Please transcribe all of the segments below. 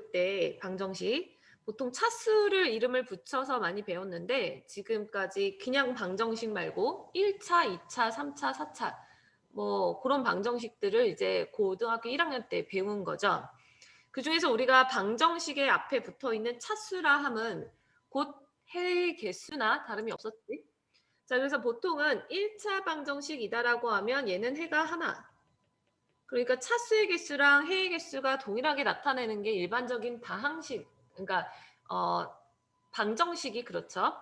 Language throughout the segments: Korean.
배울 때 방정식 보통 차수를 이름을 붙여서 많이 배웠는데 지금까지 그냥 방정식 말고 1차, 2차, 3차, 4차 뭐 그런 방정식들을 이제 고등학교 1학년 때 배운 거죠. 그중에서 우리가 방정식의 앞에 붙어 있는 차수라 함은 곧 해의 개수나 다름이 없었지. 자, 그래서 보통은 1차 방정식이다라고 하면 얘는 해가 하나. 그러니까 차수의 개수랑 해의 개수가 동일하게 나타내는 게 일반적인 다항식, 그러니까 방정식이 그렇죠.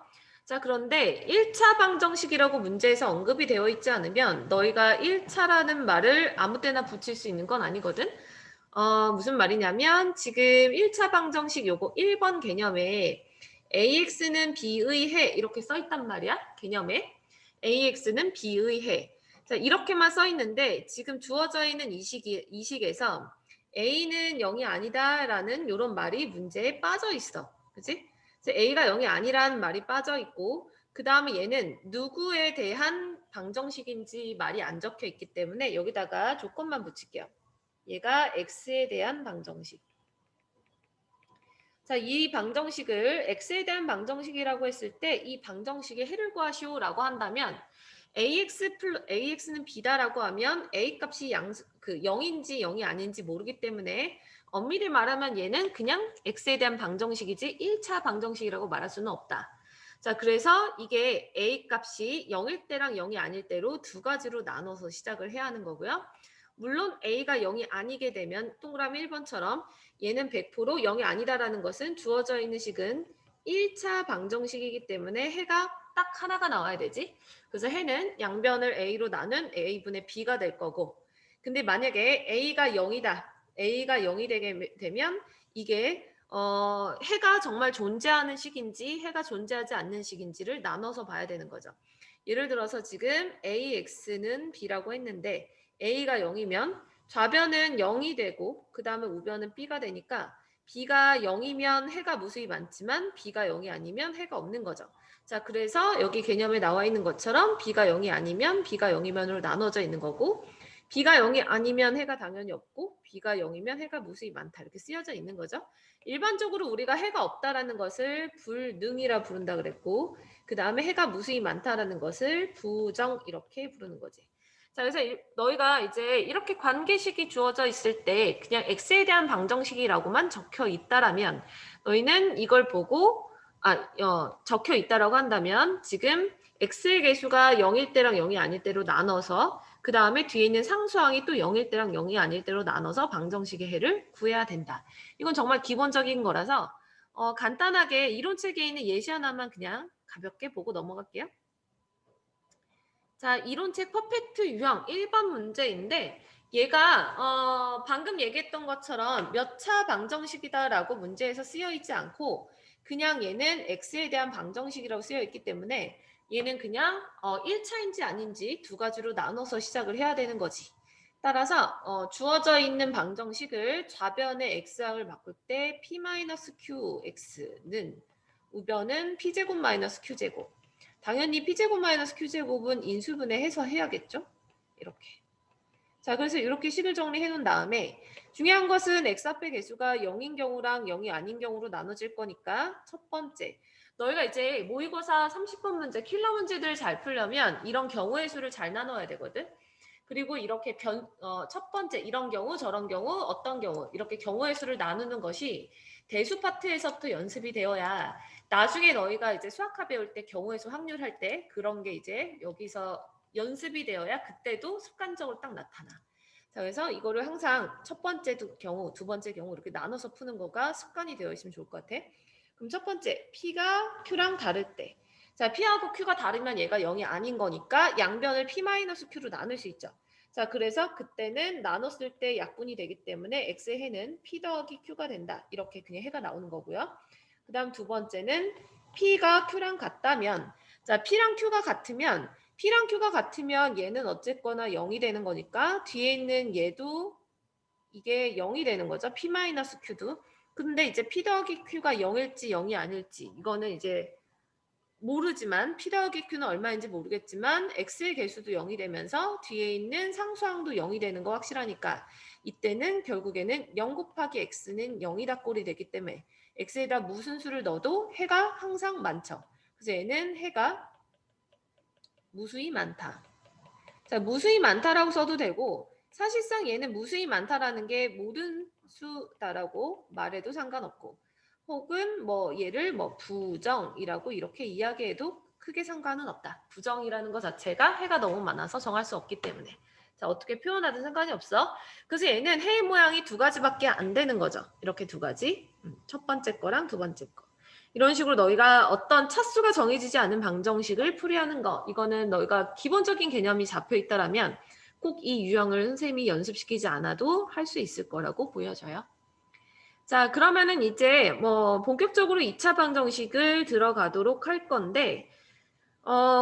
자, 그런데 1차 방정식이라고 문제에서 언급이 되어 있지 않으면 너희가 1차라는 말을 아무 때나 붙일 수 있는 건 아니거든. 무슨 말이냐면 지금 1차 방정식 요거 1번 개념에 AX는 B의 해 이렇게 써 있단 말이야. 개념에 AX는 B의 해. 자, 이렇게만 써 있는데 지금 주어져 있는 이 식에서 A는 0이 아니다라는 이런 말이 문제에 빠져 있어. 그치? 그래서 A가 0이 아니라는 말이 빠져 있고 그 다음에 얘는 누구에 대한 방정식인지 말이 안 적혀 있기 때문에 여기다가 조건만 붙일게요. 얘가 x에 대한 방정식. 자, 이 방정식을 x에 대한 방정식이라고 했을 때 이 방정식의 해를 구하시오라고 한다면 ax는 b다라고 하면 a 값이 0인지 0이 아닌지 모르기 때문에 엄밀히 말하면 얘는 그냥 x에 대한 방정식이지 1차 방정식이라고 말할 수는 없다. 자, 그래서 이게 a 값이 0일 때랑 0이 아닐 때로 두 가지로 나눠서 시작을 해야 하는 거고요. 물론 A가 0이 아니게 되면 동그라미 1번처럼 얘는 100% 0이 아니다라는 것은 주어져 있는 식은 1차 방정식이기 때문에 해가 딱 하나가 나와야 되지. 그래서 해는 양변을 A로 나눈 A분의 B가 될 거고 근데 만약에 A가 0이다. A가 0이 되게 되면 이게 해가 정말 존재하는 식인지 해가 존재하지 않는 식인지를 나눠서 봐야 되는 거죠. 예를 들어서 지금 AX는 B라고 했는데 A가 0이면 좌변은 0이 되고 그 다음에 우변은 B가 되니까 B가 0이면 해가 무수히 많지만 B가 0이 아니면 해가 없는 거죠. 자, 그래서 여기 개념에 나와 있는 것처럼 B가 0이 아니면 B가 0이면으로 나눠져 있는 거고 B가 0이 아니면 해가 당연히 없고 B가 0이면 해가 무수히 많다 이렇게 쓰여져 있는 거죠. 일반적으로 우리가 해가 없다라는 것을 불능이라 부른다 그랬고 그 다음에 해가 무수히 많다라는 것을 부정 이렇게 부르는 거지. 자, 그래서 너희가 이제 이렇게 관계식이 주어져 있을 때 그냥 x에 대한 방정식이라고만 적혀 있다라면 너희는 이걸 보고 적혀 있다라고 한다면 지금 x의 개수가 0일 때랑 0이 아닐 때로 나눠서 그 다음에 뒤에 있는 상수항이 또 0일 때랑 0이 아닐 때로 나눠서 방정식의 해를 구해야 된다. 이건 정말 기본적인 거라서 간단하게 이론책에 있는 예시 하나만 그냥 가볍게 보고 넘어갈게요. 자, 이론책 퍼펙트 유형 1번 문제인데 얘가 방금 얘기했던 것처럼 몇 차 방정식이다라고 문제에서 쓰여 있지 않고 그냥 얘는 x에 대한 방정식이라고 쓰여 있기 때문에 얘는 그냥 1차인지 아닌지 두 가지로 나눠서 시작을 해야 되는 거지. 따라서 주어져 있는 방정식을 좌변의 x항을 바꿀 때 p-qx는 우변은 p제곱 마이너스 q제곱 당연히 p제곱 마이너스 q제곱은 인수분해 해서 해야겠죠? 이렇게. 자, 그래서 이렇게 식을 정리해 놓은 다음에 중요한 것은 x 앞의 개수가 0인 경우랑 0이 아닌 경우로 나눠질 거니까 첫 번째. 너희가 이제 모의고사 30번 문제, 킬러 문제들을 잘 풀려면 이런 경우의 수를 잘 나눠야 되거든. 그리고 이렇게 첫 번째 이런 경우 저런 경우 어떤 경우 이렇게 경우의 수를 나누는 것이 대수 파트에서부터 연습이 되어야 나중에 너희가 이제 수학화 배울 때 경우의 수 확률할 때 그런 게 이제 여기서 연습이 되어야 그때도 습관적으로 딱 나타나. 자, 그래서 이거를 항상 첫 번째 경우, 두 번째 경우 이렇게 나눠서 푸는 거가 습관이 되어 있으면 좋을 것 같아. 그럼 첫 번째, P가 Q랑 다를 때. 자, P하고 Q가 다르면 얘가 0이 아닌 거니까 양변을 P-Q로 나눌 수 있죠. 자, 그래서 그때는 나눴을 때 약분이 되기 때문에 X의 해는 P 더하기 Q가 된다. 이렇게 그냥 해가 나오는 거고요. 그 다음 두 번째는 P가 Q랑 같다면 자, P랑 Q가 같으면 얘는 어쨌거나 0이 되는 거니까 뒤에 있는 얘도 이게 0이 되는 거죠. P-Q도. 근데 이제 P 더하기 Q가 0일지 0이 아닐지 이거는 이제 모르지만 P 더하기 Q는 얼마인지 모르겠지만 X의 개수도 0이 되면서 뒤에 있는 상수항도 0이 되는 거 확실하니까 이때는 결국에는 0 곱하기 x는 0이다 꼴이 되기 때문에 x에다 무슨 수를 넣어도 해가 항상 많죠. 그래서 얘는 해가 무수히 많다. 자, 무수히 많다라고 써도 되고 사실상 얘는 무수히 많다라는 게 모든 수다라고 말해도 상관없고 혹은 뭐 얘를 뭐 부정이라고 이렇게 이야기해도 크게 상관은 없다. 부정이라는 것 자체가 해가 너무 많아서 정할 수 없기 때문에. 자, 어떻게 표현하든 상관이 없어. 그래서 얘는 해의 모양이 두 가지밖에 안 되는 거죠. 이렇게 두 가지. 첫 번째 거랑 두 번째 거. 이런 식으로 너희가 어떤 차수가 정해지지 않은 방정식을 풀이하는 거. 이거는 너희가 기본적인 개념이 잡혀 있다라면 꼭 이 유형을 선생님이 연습시키지 않아도 할 수 있을 거라고 보여져요. 자, 그러면은 이제 뭐 본격적으로 2차 방정식을 들어가도록 할 건데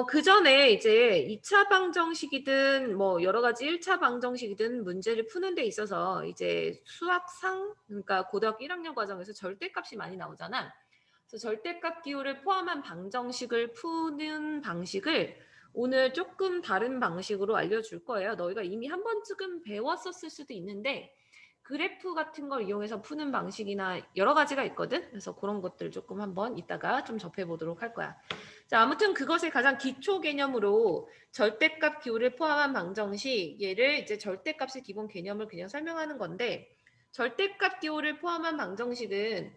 그 전에 이제 2차 방정식이든 뭐 여러 가지 1차 방정식이든 문제를 푸는 데 있어서 이제 수학상 그러니까 고등학교 1학년 과정에서 절대값이 많이 나오잖아. 그래서 절대값 기호를 포함한 방정식을 푸는 방식을 오늘 조금 다른 방식으로 알려줄 거예요. 너희가 이미 한 번쯤 배웠었을 수도 있는데 그래프 같은 걸 이용해서 푸는 방식이나 여러 가지가 있거든. 그래서 그런 것들 조금 한번 이따가 좀 접해보도록 할 거야. 자, 아무튼 그것의 가장 기초 개념으로 절대값 기호를 포함한 방정식, 얘를 이제 절대값의 기본 개념을 그냥 설명하는 건데 절대값 기호를 포함한 방정식은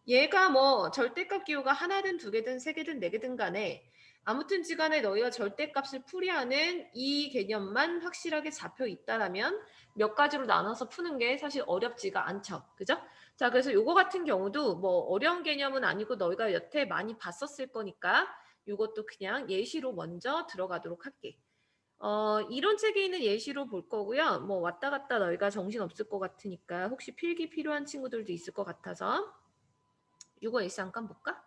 얘가 뭐 절대값 기호가 하나든 두 개든 세 개든 네 개든 간에 아무튼 지간에 너희가 절대값을 풀이하는 이 개념만 확실하게 잡혀 있다라면 몇 가지로 나눠서 푸는 게 사실 어렵지가 않죠. 그죠? 자, 그래서 요거 같은 경우도 뭐 어려운 개념은 아니고 너희가 여태 많이 봤었을 거니까 요것도 그냥 예시로 먼저 들어가도록 할게. 이론책에 있는 예시로 볼 거고요. 뭐 왔다 갔다 너희가 정신 없을 것 같으니까 혹시 필기 필요한 친구들도 있을 것 같아서 요거 예시 잠깐 볼까?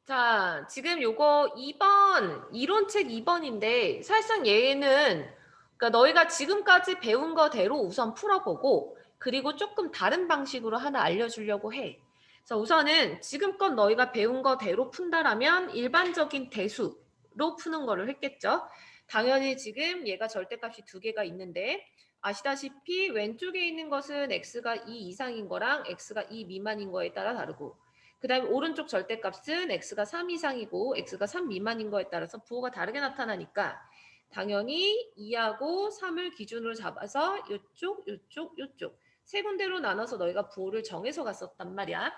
자, 지금 요거 2번, 이론책 2번인데 사실상 얘는 그러니까 너희가 지금까지 배운 거대로 우선 풀어보고 그리고 조금 다른 방식으로 하나 알려주려고 해. 그래서 우선은 지금껏 너희가 배운 거대로 푼다라면 일반적인 대수로 푸는 거를 했겠죠. 당연히 지금 얘가 절대값이 두 개가 있는데 아시다시피 왼쪽에 있는 것은 x가 2 이상인 거랑 x가 2 미만인 거에 따라 다르고 그 다음에 오른쪽 절대값은 x가 3 이상이고 x가 3 미만인 거에 따라서 부호가 다르게 나타나니까 당연히 2하고 3을 기준으로 잡아서 이쪽, 이쪽, 이쪽 세 군데로 나눠서 너희가 부호를 정해서 갔었단 말이야.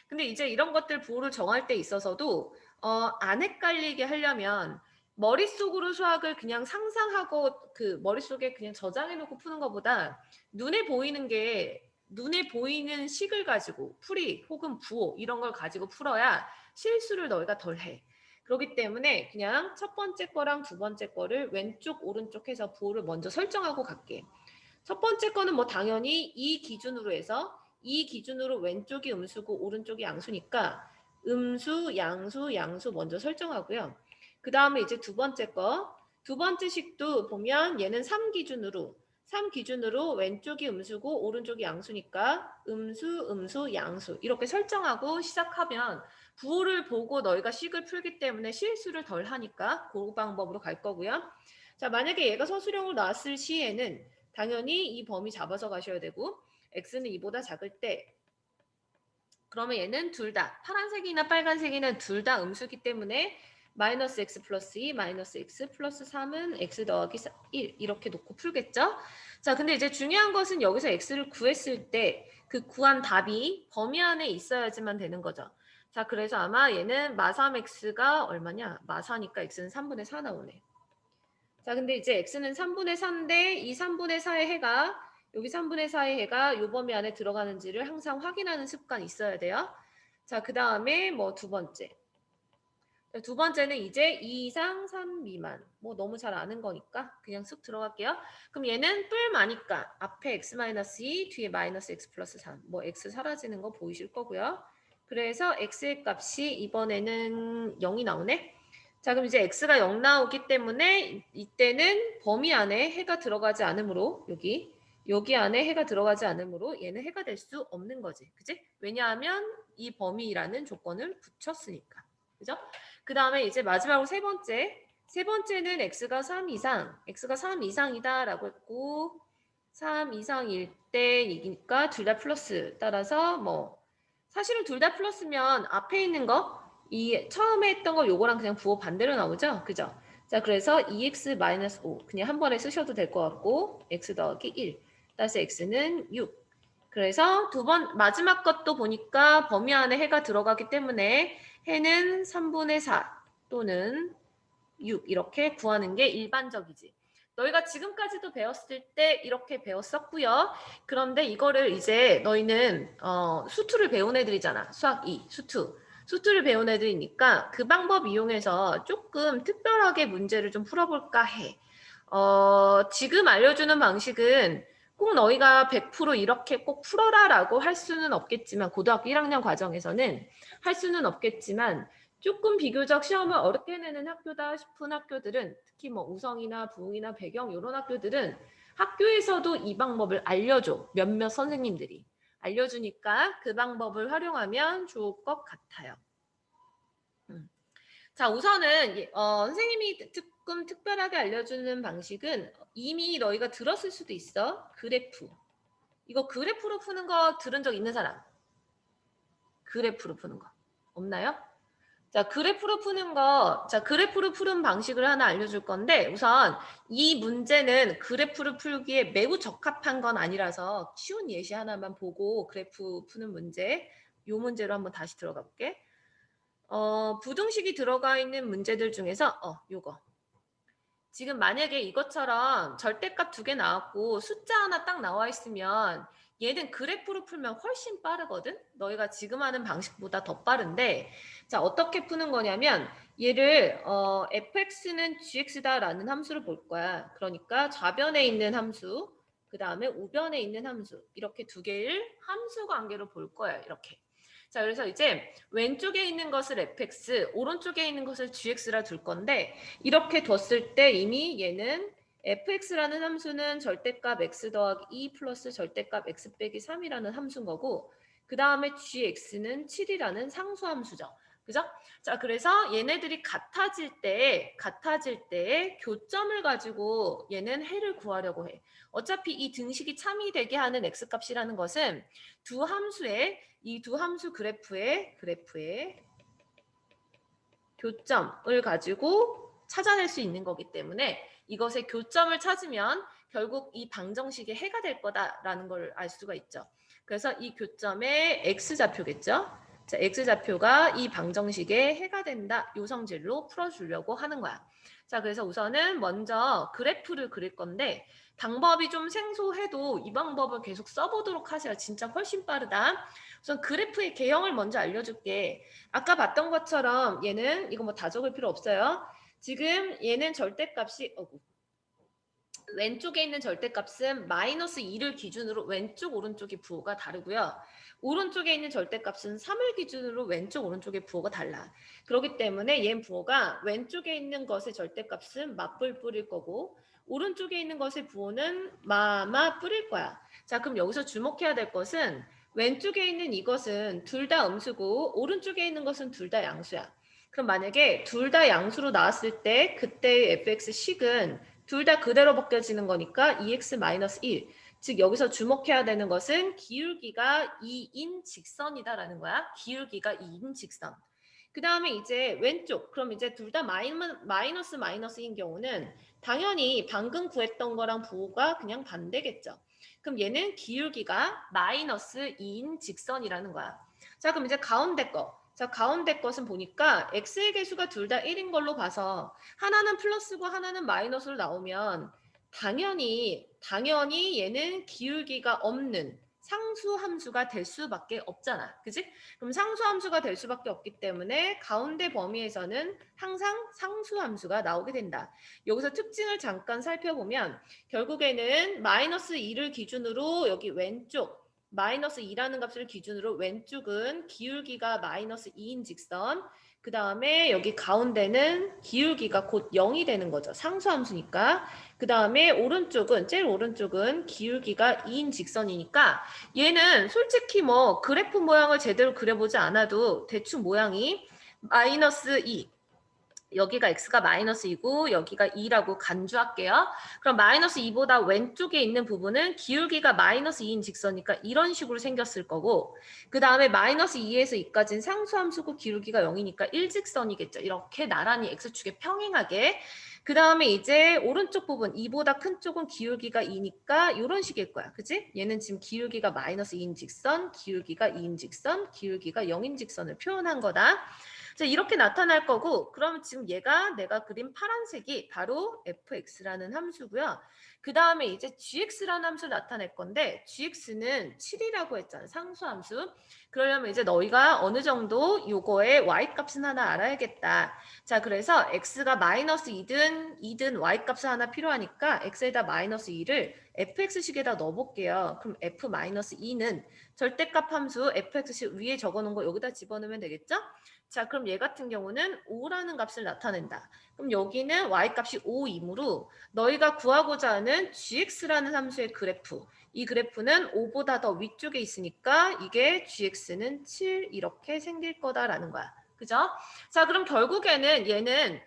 근데 이제 이런 것들 부호를 정할 때 있어서도 안 헷갈리게 하려면 머릿속으로 수학을 그냥 상상하고 그 머릿속에 그냥 저장해 놓고 푸는 것보다 눈에 보이는 식을 가지고 풀이 혹은 부호 이런 걸 가지고 풀어야 실수를 너희가 덜 해. 그렇기 때문에 그냥 첫 번째 거랑 두 번째 거를 왼쪽 오른쪽 해서 부호를 먼저 설정하고 갈게. 첫 번째 거는 뭐 당연히 이 기준으로 해서 이 기준으로 왼쪽이 음수고 오른쪽이 양수니까 음수, 양수, 양수 먼저 설정하고요. 그 다음에 이제 두 번째 거. 두 번째 식도 보면 얘는 3 기준으로 왼쪽이 음수고 오른쪽이 양수니까 음수, 음수, 양수 이렇게 설정하고 시작하면 부호를 보고 너희가 식을 풀기 때문에 실수를 덜 하니까 그 방법으로 갈 거고요. 자, 만약에 얘가 서술형으로 나왔을 시에는 당연히 이 범위 잡아서 가셔야 되고 x는 2보다 작을 때 그러면 얘는 둘 다 파란색이나 빨간색이나 둘 다 음수기 때문에 마이너스 x 플러스 2 마이너스 x 플러스 3은 x 더하기 1 이렇게 놓고 풀겠죠. 자, 근데 이제 중요한 것은 여기서 x를 구했을 때 그 구한 답이 범위 안에 있어야지만 되는 거죠. 자, 그래서 아마 얘는 마3x가 얼마냐? 마4니까 x는 3분의 4 나오네. 자, 근데 이제 x는 3분의 4인데 이 3분의 4의 해가 여기 3분의 4의 해가 요 범위 안에 들어가는지를 항상 확인하는 습관이 있어야 돼요. 자, 그 다음에 뭐 두 번째. 두 번째는 이제 2 이상 3 미만. 뭐 너무 잘 아는 거니까 그냥 쑥 들어갈게요. 그럼 얘는 뿔마니까 앞에 x-2 뒤에 마이너스 x 플러스 3. 뭐 x 사라지는 거 보이실 거고요. 그래서 x의 값이 이번에는 0이 나오네. 자, 그럼 이제 x가 0 나오기 때문에 이때는 범위 안에 해가 들어가지 않으므로 여기 안에 해가 들어가지 않으므로 얘는 해가 될 수 없는 거지. 그치? 왜냐하면 이 범위라는 조건을 붙였으니까. 그죠? 그 다음에 이제 마지막으로 세 번째는 x가 3 이상이다라고 했고 3 이상일 때이니까 둘 다 플러스. 따라서 뭐 사실은 둘 다 플러스면 앞에 있는 거, 이 처음에 했던 거 요거랑 그냥 부호 반대로 나오죠? 그죠? 자, 그래서 2x-5 그냥 한 번에 쓰셔도 될 것 같고 x 더하기 1. 따라서 x는 6. 그래서 두 번 마지막 것도 보니까 범위 안에 해가 들어가기 때문에 해는 3분의 4 또는 6 이렇게 구하는 게 일반적이지. 너희가 지금까지도 배웠을 때 이렇게 배웠었고요. 그런데 이거를 이제 너희는 수투를 배운 애들이잖아. 수학 2, 수투. 수투를 배운 애들이니까 그 방법 이용해서 조금 특별하게 문제를 좀 풀어볼까 해. 지금 알려주는 방식은 꼭 너희가 100% 이렇게 꼭 풀어라라고 할 수는 없겠지만 고등학교 1학년 과정에서는 할 수는 없겠지만 조금 비교적 시험을 어렵게 내는 학교다 싶은 학교들은 특히 뭐 우성이나 부흥이나 배경 이런 학교들은 학교에서도 이 방법을 알려줘. 몇몇 선생님들이 알려주니까 그 방법을 활용하면 좋을 것 같아요. 자, 우선은 선생님이 조금 특별하게 알려주는 방식은 이미 너희가 들었을 수도 있어. 그래프. 이거 그래프로 푸는 거 들은 적 있는 사람? 그래프로 푸는 거. 없나요? 자, 그래프로 푸는 거, 자, 그래프로 푸는 방식을 하나 알려줄 건데, 우선 이 문제는 그래프를 풀기에 매우 적합한 건 아니라서 쉬운 예시 하나만 보고 그래프 푸는 문제, 요 문제로 한번 다시 들어가 볼게. 부등식이 들어가 있는 문제들 중에서, 요거. 지금 만약에 이것처럼 절대값 2개 나왔고 숫자 하나 딱 나와 있으면 얘는 그래프로 풀면 훨씬 빠르거든? 너희가 지금 하는 방식보다 더 빠른데 자 어떻게 푸는 거냐면 얘를 fx는 gx다라는 함수를 볼 거야. 그러니까 좌변에 있는 함수 그 다음에 우변에 있는 함수 이렇게 두 개를 함수 관계로 볼 거야. 이렇게. 자, 그래서 이제 왼쪽에 있는 것을 fx, 오른쪽에 있는 것을 gx라 둘 건데 이렇게 뒀을 때 이미 얘는 fx라는 함수는 절대값 x 더하기 2 플러스 절대값 x 빼기 3이라는 함수인 거고 그 다음에 gx는 7이라는 상수함수죠. 그죠? 자, 그래서 얘네들이 같아질 때 교점을 가지고 얘는 해를 구하려고 해. 어차피 이 등식이 참이 되게 하는 x값이라는 것은 이 두 함수 그래프의 교점을 가지고 찾아낼 수 있는 거기 때문에 이것의 교점을 찾으면 결국 이 방정식의 해가 될 거다라는 걸 알 수가 있죠. 그래서 이 교점의 x좌표겠죠. 자, x좌표가 이 방정식의 해가 된다. 요 성질로 풀어주려고 하는 거야. 자, 그래서 우선은 먼저 그래프를 그릴 건데 방법이 좀 생소해도 이 방법을 계속 써보도록 하세요. 진짜 훨씬 빠르다. 우선 그래프의 개형을 먼저 알려줄게. 아까 봤던 것처럼 얘는 이거 뭐 다 적을 필요 없어요. 지금 얘는 절대값이 왼쪽에 있는 절대값은 마이너스 2를 기준으로 왼쪽 오른쪽의 부호가 다르고요. 오른쪽에 있는 절대값은 3을 기준으로 왼쪽 오른쪽의 부호가 달라. 그렇기 때문에 얘 부호가 왼쪽에 있는 것의 절대값은 맞불 뿌릴 거고 오른쪽에 있는 것의 부호는 마마 뿌릴 거야. 자, 그럼 여기서 주목해야 될 것은 왼쪽에 있는 이것은 둘 다 음수고 오른쪽에 있는 것은 둘 다 양수야. 그럼 만약에 둘 다 양수로 나왔을 때 그때의 fx식은 둘 다 그대로 벗겨지는 거니까 2x-1. 즉 여기서 주목해야 되는 것은 기울기가 2인 직선이다라는 거야. 기울기가 2인 직선. 그 다음에 이제 왼쪽. 그럼 이제 둘 다 마이너스인 경우는 당연히 방금 구했던 거랑 부호가 그냥 반대겠죠. 그럼 얘는 기울기가 마이너스 2인 직선이라는 거야. 자, 그럼 이제 가운데 거. 자, 가운데 것은 보니까 x의 개수가 둘 다 1인 걸로 봐서 하나는 플러스고 하나는 마이너스로 나오면 당연히 얘는 기울기가 없는 상수함수가 될 수밖에 없잖아. 그지? 그럼 상수함수가 될 수밖에 없기 때문에 가운데 범위에서는 항상 상수함수가 나오게 된다. 여기서 특징을 잠깐 살펴보면 결국에는 마이너스 2를 기준으로 여기 왼쪽 마이너스 2라는 값을 기준으로 왼쪽은 기울기가 마이너스 2인 직선 그 다음에 여기 가운데는 기울기가 곧 0이 되는 거죠. 상수함수니까. 그 다음에 제일 오른쪽은 기울기가 2인 직선이니까 얘는 솔직히 뭐 그래프 모양을 제대로 그려보지 않아도 대충 모양이 마이너스 2 여기가 x가 마이너스 2고 여기가 2라고 간주할게요. 그럼 마이너스 2보다 왼쪽에 있는 부분은 기울기가 마이너스 2인 직선이니까 이런 식으로 생겼을 거고 그 다음에 마이너스 2에서 2까지는 상수함수고 기울기가 0이니까 일직선이겠죠. 이렇게 나란히 x축에 평행하게 그 다음에 이제 오른쪽 부분 2보다 큰 쪽은 기울기가 2니까 이런 식일 거야. 그치? 얘는 지금 기울기가 마이너스 2인 직선, 기울기가 2인 직선, 기울기가 0인 직선을 표현한 거다. 자, 이렇게 나타날 거고 그럼 지금 얘가 내가 그린 파란색이 바로 fx라는 함수고요. 그 다음에 이제 gx라는 함수를 나타낼 건데 gx는 7이라고 했잖아. 상수함수. 그러려면 이제 너희가 어느 정도 요거의 y값은 하나 알아야겠다. 자, 그래서 x가 마이너스 2든 y값을 하나 필요하니까 x에다 마이너스 2를 fx식에다 넣어볼게요. 그럼 f-2는 절대값 함수 fx식 위에 적어놓은 거 여기다 집어넣으면 되겠죠? 자, 그럼 얘 같은 경우는 5라는 값을 나타낸다. 그럼 여기는 y값이 5이므로 너희가 구하고자 하는 gx라는 함수의 그래프, 이 그래프는 5보다 더 위쪽에 있으니까 이게 gx는 7 이렇게 생길 거다라는 거야. 그죠? 자, 그럼 결국에는 얘는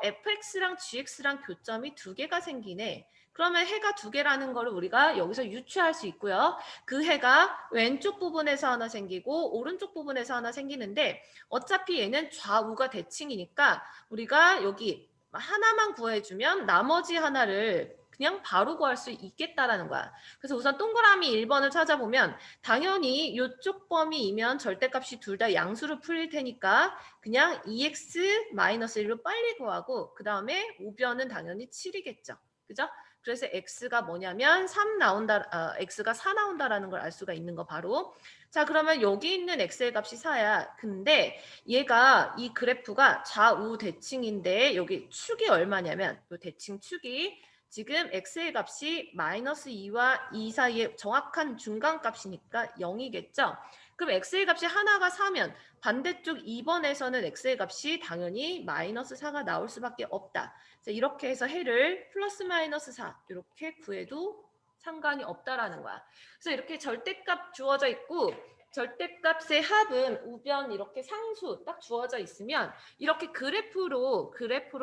fx랑 gx랑 교점이 두 개가 생기네. 그러면 해가 두 개라는 거를 우리가 여기서 유추할 수 있고요. 그 해가 왼쪽 부분에서 하나 생기고 오른쪽 부분에서 하나 생기는데 어차피 얘는 좌우가 대칭이니까 우리가 여기 하나만 구해주면 나머지 하나를 그냥 바로 구할 수 있겠다라는 거야. 그래서 우선 동그라미 1번을 찾아보면 당연히 이쪽 범위이면 절대값이 둘 다 양수로 풀릴 테니까 그냥 2x-1로 빨리 구하고 그 다음에 우변은 당연히 7이겠죠. 그죠? 그래서 x가 뭐냐면 3 나온다, x가 4 나온다라는 걸 알 수가 있는 거 바로. 자, 그러면 여기 있는 x의 값이 4야. 근데 얘가 이 그래프가 좌우 대칭인데 여기 축이 얼마냐면 이 대칭 축이 지금 x의 값이 마이너스 2와 2 사이의 정확한 중간값이니까 0이겠죠. 그럼 x의 값이 하나가 4면 반대쪽 2번에서는 x의 값이 당연히 마이너스 4가 나올 수밖에 없다. 자, 이렇게 해서 해를 플러스 마이너스 4 이렇게 구해도 상관이 없다라는 거야. 그래서 이렇게 절대값 주어져 있고 절대값의 합은 우변 이렇게 상수 딱 주어져 있으면 이렇게 그래프로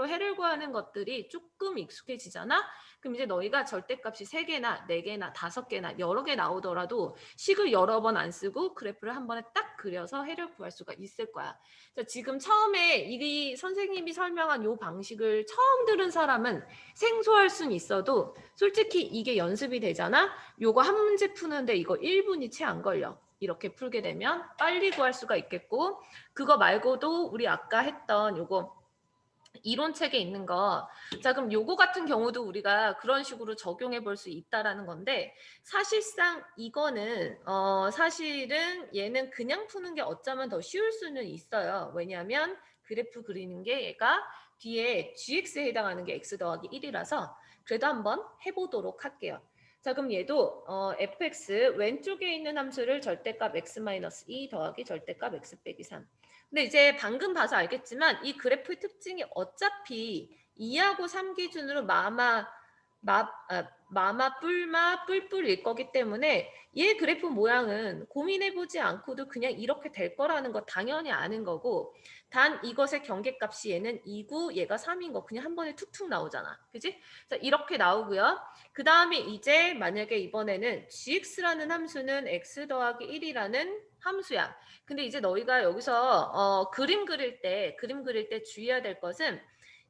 해를 구하는 것들이 조금 익숙해지잖아. 그럼 이제 너희가 절대값이 3개나 4개나 5개나 여러 개 나오더라도 식을 여러 번 안 쓰고 그래프를 한 번에 딱 그려서 해를 구할 수가 있을 거야. 자, 지금 처음에 이 선생님이 설명한 이 방식을 처음 들은 사람은 생소할 순 있어도 솔직히 이게 연습이 되잖아. 요거 한 문제 푸는데 이거 1분이 채 안 걸려. 이렇게 풀게 되면 빨리 구할 수가 있겠고 그거 말고도 우리 아까 했던 요거 이론책에 있는 거. 자, 그럼 요거 같은 경우도 우리가 그런 식으로 적용해 볼 수 있다라는 건데 사실상 이거는 사실은 얘는 그냥 푸는 게 어쩌면 더 쉬울 수는 있어요. 왜냐하면 그래프 그리는 게 얘가 뒤에 gx에 해당하는 게 x 더하기 1이라서 그래도 한번 해보도록 할게요. 자, 그럼 얘도 fx 왼쪽에 있는 함수를 절대값 x-2 더하기 절대값 x 빼기 3. 근데 이제 방금 봐서 알겠지만 이 그래프의 특징이 어차피 2하고 3 기준으로 마마 뿔마 뿔뿔일 거기 때문에 얘 그래프 모양은 고민해보지 않고도 그냥 이렇게 될 거라는 거 당연히 아는 거고 단 이것의 경계값이 얘는 2고 얘가 3인 거 그냥 한 번에 툭툭 나오잖아. 그지? 자, 이렇게 나오고요. 그 다음에 이제 만약에 이번에는 gx라는 함수는 x 더하기 1이라는 함수야. 근데 이제 너희가 여기서 그림 그릴 때 주의해야 될 것은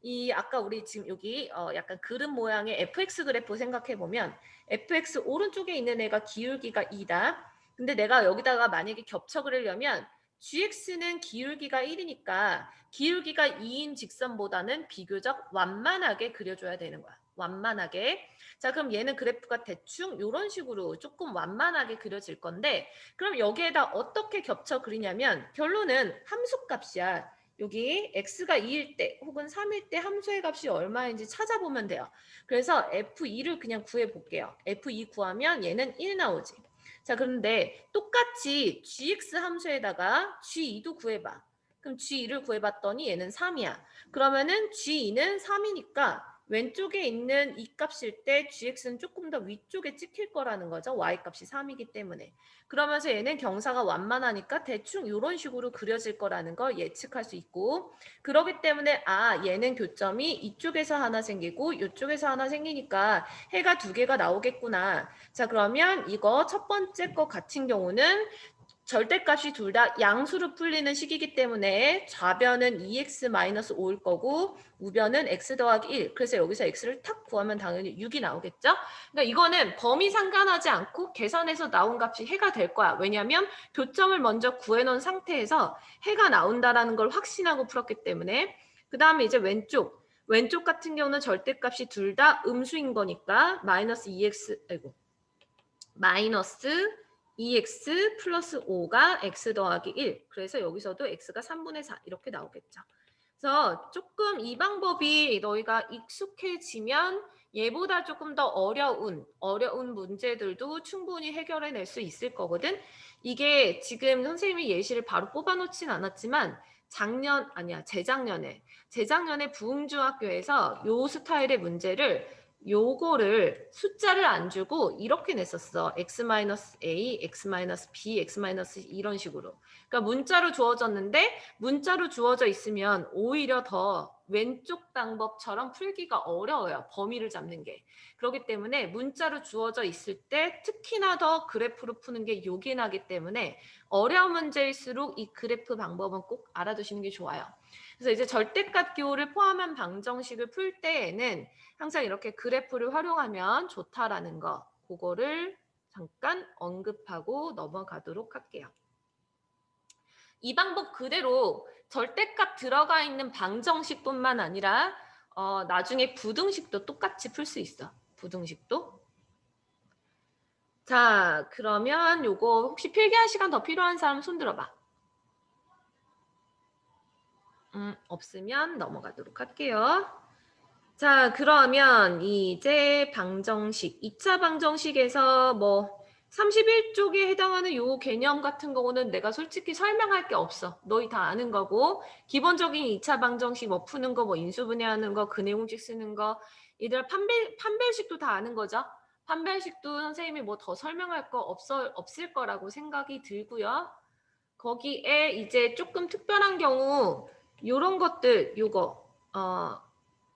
이 아까 우리 지금 여기 약간 그림 모양의 fx 그래프 생각해 보면 fx 오른쪽에 있는 애가 기울기가 2다. 근데 내가 여기다가 만약에 겹쳐 그리려면 gx는 기울기가 1이니까 기울기가 2인 직선보다는 비교적 완만하게 그려줘야 되는 거야. 완만하게. 자, 그럼 얘는 그래프가 대충 이런 식으로 조금 완만하게 그려질 건데 그럼 여기에다 어떻게 겹쳐 그리냐면 결론은 함수값이야. 여기 x가 2일 때 혹은 3일 때 함수의 값이 얼마인지 찾아보면 돼요. 그래서 f2를 그냥 구해볼게요. f2 구하면 얘는 1 나오지. 자, 그런데 똑같이 gx 함수에다가 g2도 구해봐. 그럼 g2를 구해봤더니 얘는 3이야. 그러면은 g2는 3이니까 왼쪽에 있는 이 값일 때 gx는 조금 더 위쪽에 찍힐 거라는 거죠. y값이 3이기 때문에. 그러면서 얘는 경사가 완만하니까 대충 이런 식으로 그려질 거라는 걸 예측할 수 있고, 그렇기 때문에 얘는 교점이 이쪽에서 하나 생기고 이쪽에서 하나 생기니까 해가 두 개가 나오겠구나. 자, 그러면 이거 첫 번째 거 같은 경우는 절대값이 둘 다 양수로 풀리는 식이기 때문에 좌변은 2x-5일 거고 우변은 x 더하기 1. 그래서 여기서 x를 탁 구하면 당연히 6이 나오겠죠? 그러니까 이거는 범위 상관하지 않고 계산해서 나온 값이 해가 될 거야. 왜냐하면 교점을 먼저 구해놓은 상태에서 해가 나온다라는 걸 확신하고 풀었기 때문에. 그 다음에 이제 왼쪽 같은 경우는 절대값이 둘 다 음수인 거니까 마이너스 2x 플러스 5가 x 더하기 1. 그래서 여기서도 x가 3분의 4 이렇게 나오겠죠. 그래서 조금 이 방법이 너희가 익숙해지면 얘보다 조금 더 어려운 문제들도 충분히 해결해낼 수 있을 거거든. 이게 지금 선생님이 예시를 바로 뽑아놓진 않았지만 재작년에 부흥중학교에서 요 스타일의 문제를 요거를 숫자를 안 주고 이렇게 냈었어. x-a, x-b, x- 이런 식으로. 그러니까 문자로 주어졌는데 문자로 주어져 있으면 오히려 더 왼쪽 방법처럼 풀기가 어려워요. 범위를 잡는 게. 그렇기 때문에 문자로 주어져 있을 때 특히나 더 그래프로 푸는 게 요긴하기 때문에 어려운 문제일수록 이 그래프 방법은 꼭 알아두시는 게 좋아요. 그래서 이제 절대값 기호를 포함한 방정식을 풀 때에는 항상 이렇게 그래프를 활용하면 좋다라는 거, 그거를 잠깐 언급하고 넘어가도록 할게요. 이 방법 그대로 절대값 들어가 있는 방정식뿐만 아니라 나중에 부등식도 똑같이 풀 수 있어. 부등식도. 자, 그러면 요거 혹시 필기할 시간 더 필요한 사람 손 들어봐. 없으면 넘어가도록 할게요. 자, 그러면 이제 방정식, 2차 방정식에서 뭐 31쪽에 해당하는 요 개념 같은 경우는 내가 솔직히 설명할 게 없어. 너희 다 아는 거고 기본적인 2차 방정식 뭐 푸는 거, 뭐 인수분해하는 거, 근해공식 쓰는 거, 얘들 판별식도 다 아는 거죠. 판별식도 선생님이 뭐 더 설명할 거 없을 거라고 생각이 들고요. 거기에 이제 조금 특별한 경우 요런 것들 요거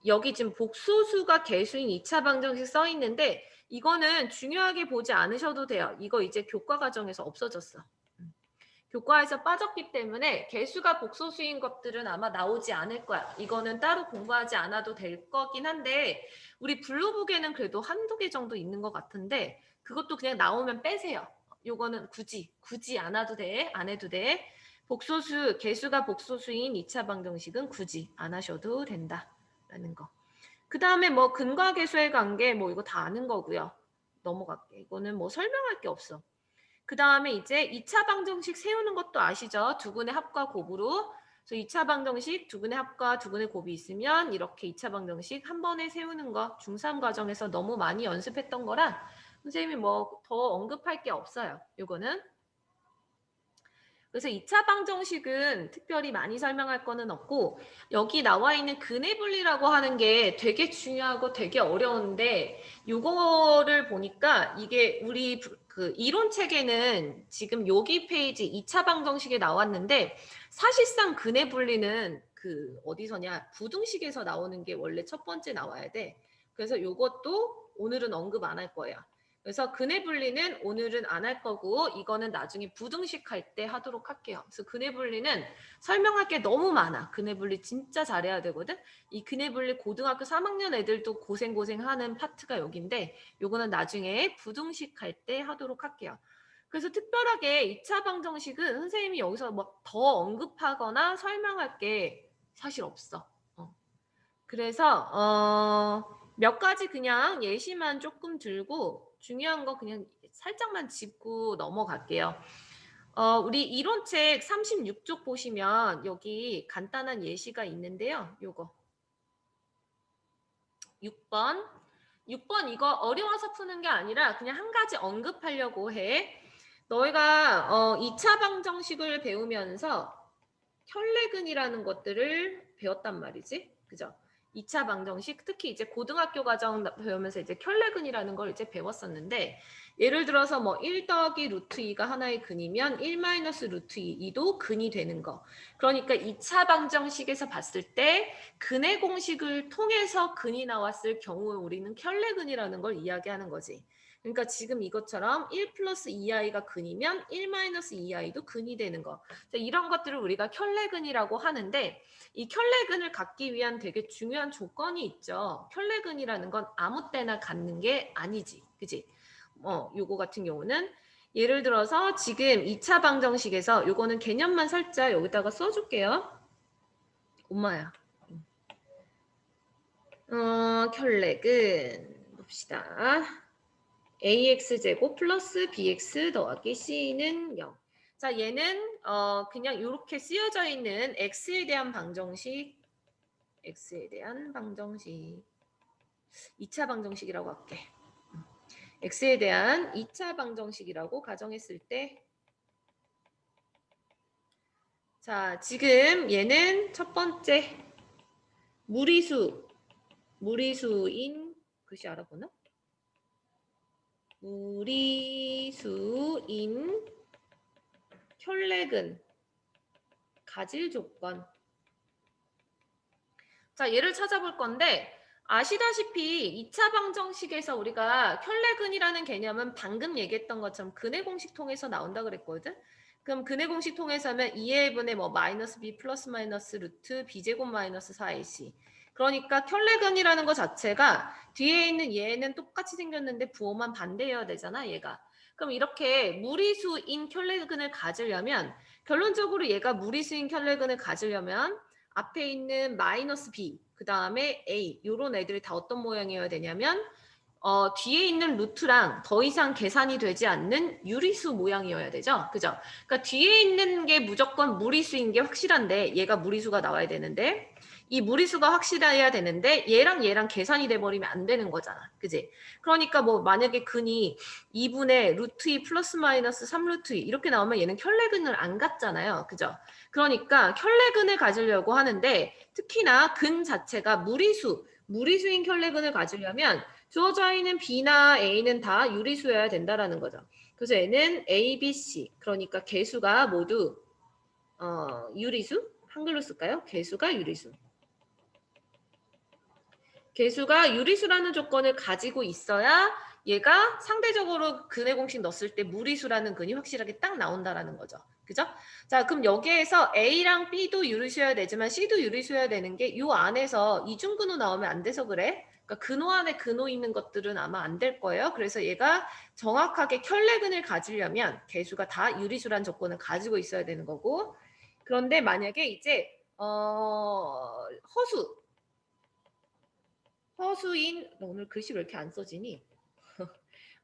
여기 지금 복소수가 개수인 2차 방정식 써 있는데 이거는 중요하게 보지 않으셔도 돼요. 이거 이제 교과 과정에서 없어졌어. 교과에서 빠졌기 때문에 개수가 복소수인 것들은 아마 나오지 않을 거야. 이거는 따로 공부하지 않아도 될 거긴 한데 우리 블루북에는 그래도 한두 개 정도 있는 것 같은데 그것도 그냥 나오면 빼세요. 요거는 굳이 안 해도 돼. 안 해도 돼. 개수가 복소수인 2차 방정식은 굳이 안 하셔도 된다라는 거. 그 다음에 뭐 근과 계수의 관계 뭐 이거 다 아는 거고요. 넘어갈게. 이거는 뭐 설명할 게 없어. 그 다음에 이제 2차 방정식 세우는 것도 아시죠? 두근의 합과 곱으로. 그래서 2차 방정식 두근의 합과 두근의 곱이 있으면 이렇게 2차 방정식 한 번에 세우는 거 중3 과정에서 너무 많이 연습했던 거라 선생님이 뭐 더 언급할 게 없어요. 요거는. 그래서 2차 방정식은 특별히 많이 설명할 거는 없고 여기 나와 있는 근해분리라고 하는 게 되게 중요하고 되게 어려운데 요거를 보니까 이게 우리 그 이론 책에는 지금 여기 페이지 2차 방정식에 나왔는데 사실상 근해분리는 그 어디서냐 부등식에서 나오는 게 원래 첫 번째 나와야 돼. 그래서 요것도 오늘은 언급 안 할 거예요. 그래서 근해분리는 오늘은 안 할 거고 이거는 나중에 부등식 할 때 하도록 할게요. 그래서 근해분리는 설명할 게 너무 많아. 근해분리 진짜 잘해야 되거든. 이 근해분리 고등학교 3학년 애들도 고생하는 파트가 여기인데 요거는 나중에 부등식 할 때 하도록 할게요. 그래서 특별하게 2차 방정식은 선생님이 여기서 뭐 더 언급하거나 설명할 게 사실 없어. 그래서 몇 가지 그냥 예시만 조금 들고 중요한 거 그냥 살짝만 짚고 넘어갈게요. 우리 이론책 36쪽 보시면 여기 간단한 예시가 있는데요. 요거 6번. 6번 이거 어려워서 푸는 게 아니라 그냥 한 가지 언급하려고 해. 너희가 2차 방정식을 배우면서 혈내근이라는 것들을 배웠단 말이지. 그죠? 2차 방정식, 특히 이제 고등학교 과정 배우면서 이제 켤레근이라는 걸 이제 배웠었는데, 예를 들어서 뭐 1 더하기 루트 2가 하나의 근이면 1 마이너스 루트 2도 근이 되는 거. 그러니까 2차 방정식에서 봤을 때 근의 공식을 통해서 근이 나왔을 경우에 우리는 켤레근이라는 걸 이야기하는 거지. 그러니까 지금 이것처럼 1 플러스 2i가 근이면 1 마이너스 2i도 근이 되는 거. 이런 것들을 우리가 켤레근이라고 하는데, 이 켤레근을 갖기 위한 되게 중요한 조건이 있죠. 켤레근이라는 건 아무 때나 갖는 게 아니지. 그지? 요거 같은 경우는 예를 들어서 지금 2차 방정식에서 요거는 개념만 살짝 여기다가 써줄게요. 엄마야. 켤레근 봅시다. ax제곱 플러스 bx 더하기 c는 0. 자, 얘는 그냥 이렇게 쓰여져 있는 x에 대한 방정식, x에 대한 방정식, 2차 방정식이라고 할게. x에 대한 2차 방정식이라고 가정했을 때, 자, 지금 얘는 첫 번째 무리수인, 글씨 알아보나? 무리수인 켤레근 가질 조건. 자, 얘를 찾아볼 건데, 아시다시피 2차 방정식에서 우리가 켤레근이라는 개념은 방금 얘기했던 것처럼 근의 공식 통해서 나온다 그랬거든. 그럼 근의 공식 통해서 하면 2의 분의 뭐 마이너스 b 플러스 마이너스 루트 b제곱 마이너스 4ac. 그러니까 켤레근이라는 것 자체가 뒤에 있는 얘는 똑같이 생겼는데 부호만 반대여야 되잖아, 얘가. 그럼 이렇게 무리수인 켤레근을 가지려면, 결론적으로 얘가 무리수인 켤레근을 가지려면 앞에 있는 마이너스 b, 그 다음에 a, 요런 애들이 다 어떤 모양이어야 되냐면 뒤에 있는 루트랑 더 이상 계산이 되지 않는 유리수 모양이어야 되죠. 그죠? 그러니까 뒤에 있는 게 무조건 무리수인 게 확실한데, 얘가 무리수가 나와야 되는데, 이 무리수가 확실해야 되는데 얘랑 계산이 돼버리면 안 되는 거잖아. 그지? 그러니까 뭐 만약에 근이 2분의 루트 2 플러스 마이너스 3 루트 2 이렇게 나오면 얘는 켤레근을 안 갖잖아요. 그죠? 그러니까 켤레근을 가지려고 하는데, 특히나 근 자체가 무리수인 켤레근을 가지려면 주어져 있는 B나 A는 다 유리수여야 된다라는 거죠. 그래서 얘는 A, B, C, 그러니까 개수가 모두 유리수? 한글로 쓸까요? 개수가 유리수. 개수가 유리수라는 조건을 가지고 있어야 얘가 상대적으로 근의 공식 넣었을 때 무리수라는 근이 확실하게 딱 나온다라는 거죠. 그죠? 자, 그럼 여기에서 A랑 B도 유리수여야 되지만 C도 유리수여야 되는 게 이 안에서 이중근호 나오면 안 돼서 그래. 그러니까 근호 안에 근호 있는 것들은 아마 안 될 거예요. 그래서 얘가 정확하게 켤레근을 가지려면 개수가 다 유리수란 조건을 가지고 있어야 되는 거고, 그런데 만약에 이제 허수인, 너 오늘 글씨 왜 이렇게 안 써지니?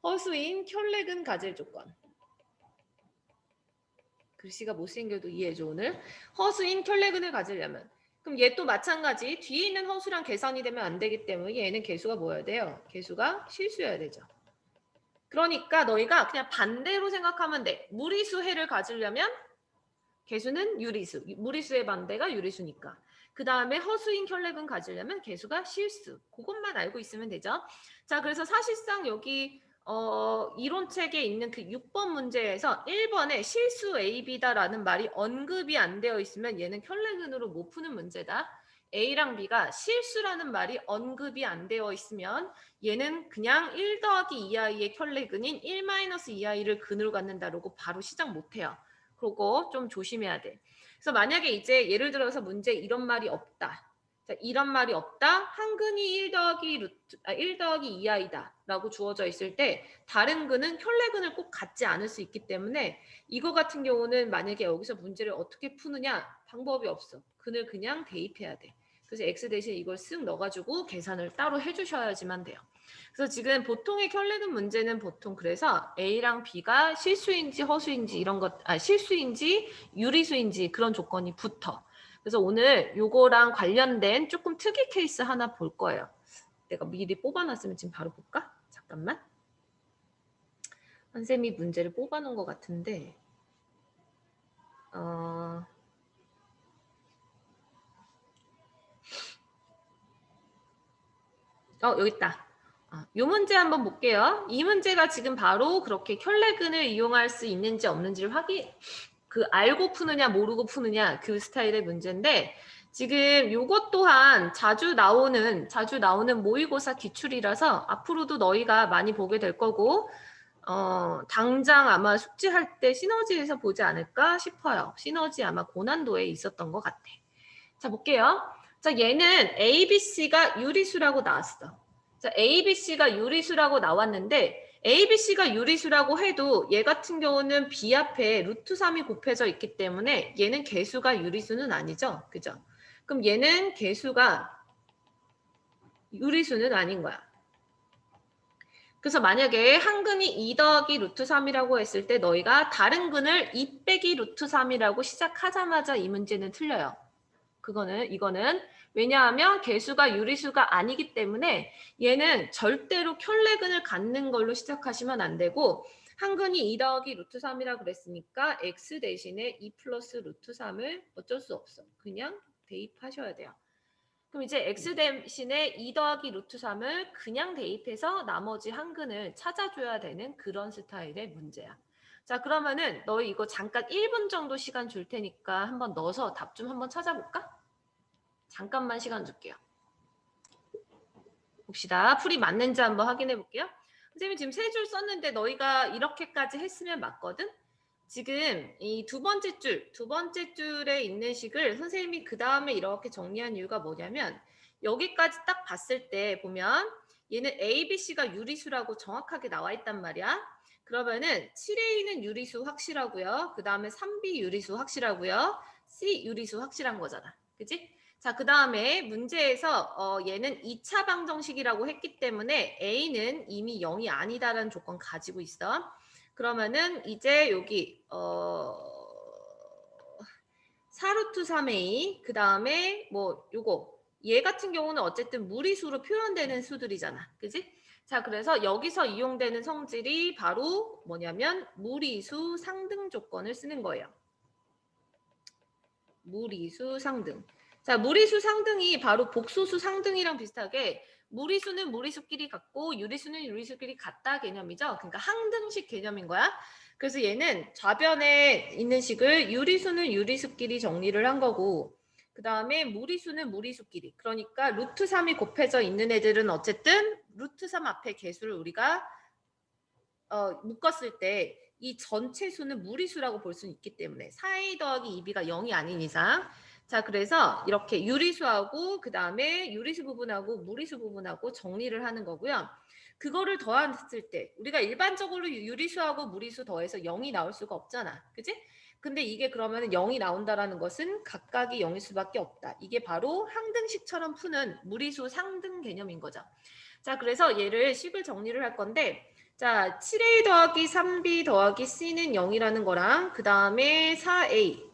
허수인 켤레근 가질 조건. 글씨가 못생겨도 이해해줘 오늘. 허수인 켤레근을 가지려면. 그럼 얘 또 마찬가지. 뒤에 있는 허수랑 계산이 되면 안 되기 때문에 얘는 개수가 뭐여야 돼요? 개수가 실수여야 되죠. 그러니까 너희가 그냥 반대로 생각하면 돼. 무리수해를 가지려면 개수는 유리수. 무리수의 반대가 유리수니까. 그 다음에 허수인 켤레근 가지려면 개수가 실수. 그것만 알고 있으면 되죠. 자, 그래서 사실상 여기 이론책에 있는 그 6번 문제에서 1번에 실수 A, B다라는 말이 언급이 안 되어 있으면 얘는 켤레근으로 못 푸는 문제다. A랑 B가 실수라는 말이 언급이 안 되어 있으면 얘는 그냥 1 더하기 2i의 켤레근인 1 마이너스 2i를 근으로 갖는다라고 바로 시작 못해요. 그거 좀 조심해야 돼. 그래서 만약에 이제 예를 들어서 문제 이런 말이 없다. 자, 이런 말이 없다. 한근이 1 더하기 2i다 라고 주어져 있을 때 다른 근은 켤레근을 꼭 갖지 않을 수 있기 때문에 이거 같은 경우는 만약에 여기서 문제를 어떻게 푸느냐 방법이 없어. 근을 그냥 대입해야 돼. 그래서 x 대신 이걸 쓱 넣어가지고 계산을 따로 해주셔야지만 돼요. 그래서 지금 보통의 켤레근 문제는 보통 그래서 A랑 B가 실수인지 허수인지 이런 것, 실수인지 유리수인지 그런 조건이 붙어. 그래서 오늘 요거랑 관련된 조금 특이 케이스 하나 볼 거예요. 내가 미리 뽑아놨으면 지금 바로 볼까? 잠깐만. 선생님이 문제를 뽑아놓은 것 같은데 여기 있다. 이 문제 한번 볼게요. 이 문제가 지금 바로 그렇게 켤레근을 이용할 수 있는지 없는지를 알고 푸느냐 모르고 푸느냐 그 스타일의 문제인데 지금 요것 또한 자주 나오는 모의고사 기출이라서 앞으로도 너희가 많이 보게 될 거고 당장 아마 숙제할 때 시너지에서 보지 않을까 싶어요. 시너지 아마 고난도에 있었던 것 같아. 자, 볼게요. 자, 얘는 A, B, C가 유리수라고 나왔어. 자, A, B, C가 유리수라고 나왔는데 A, B, C가 유리수라고 해도 얘 같은 경우는 B 앞에 루트 3이 곱해져 있기 때문에 얘는 개수가 유리수는 아니죠. 그죠? 그럼 얘는 개수가 유리수는 아닌 거야. 그래서 만약에 한 근이 2 더하기 루트 3이라고 했을 때 너희가 다른 근을 2 빼기 루트 3이라고 시작하자마자 이 문제는 틀려요. 이거는 왜냐하면 개수가 유리수가 아니기 때문에 얘는 절대로 켤레근을 갖는 걸로 시작하시면 안 되고 한 근이 2 더하기 루트 3이라고 그랬으니까 x 대신에 2 플러스 루트 3을 어쩔 수 없어. 그냥 대입하셔야 돼요. 그럼 이제 x 대신에 2 더하기 루트 3을 그냥 대입해서 나머지 한 근을 찾아줘야 되는 그런 스타일의 문제야. 자, 그러면은 너희 이거 잠깐 1분 정도 시간 줄 테니까 한번 넣어서 답 좀 한번 찾아볼까? 잠깐만 시간 줄게요. 봅시다. 풀이 맞는지 한번 확인해 볼게요. 선생님이 지금 3줄 썼는데 너희가 이렇게까지 했으면 맞거든? 지금 이 두 번째 줄에 있는 식을 선생님이 그 다음에 이렇게 정리한 이유가 뭐냐면 여기까지 딱 봤을 때 보면 얘는 A, B, C가 유리수라고 정확하게 나와 있단 말이야. 그러면은 7A는 유리수 확실하고요. 그 다음에 3B 유리수 확실하고요. C 유리수 확실한 거잖아. 그치? 자, 그 다음에 문제에서 얘는 2차 방정식이라고 했기 때문에 A는 이미 0이 아니다라는 조건 가지고 있어. 그러면은 이제 여기 4루트 3a 그 다음에 뭐 요거 얘 같은 경우는 어쨌든 무리수로 표현되는 수들이잖아. 그지? 자, 그래서 여기서 이용되는 성질이 바로 뭐냐면 무리수 상등 조건을 쓰는 거예요. 무리수 상등. 자, 무리수 상등이 바로 복소수 상등이랑 비슷하게 무리수는 무리수끼리 같고 유리수는 유리수끼리 같다 개념이죠. 그러니까 항등식 개념인 거야. 그래서 얘는 좌변에 있는 식을 유리수는 유리수끼리 정리를 한 거고 그 다음에 무리수는 무리수끼리. 그러니까 루트 3이 곱해져 있는 애들은 어쨌든 루트 3 앞에 개수를 우리가 묶었을 때 이 전체 수는 무리수라고 볼 수 있기 때문에 4a 더하기 2b가 0이 아닌 이상 자, 그래서 이렇게 유리수하고 그 다음에 유리수 부분하고 무리수 부분하고 정리를 하는 거고요. 그거를 더했을 때 우리가 일반적으로 유리수하고 무리수 더해서 0이 나올 수가 없잖아. 그치? 근데 이게 그러면 0이 나온다라는 것은 각각이 0일 수밖에 없다. 이게 바로 항등식처럼 푸는 무리수 상등 개념인 거죠. 자, 그래서 얘를 식을 정리를 할 건데 자, 7a 더하기 3b 더하기 c는 0이라는 거랑 그 다음에 4a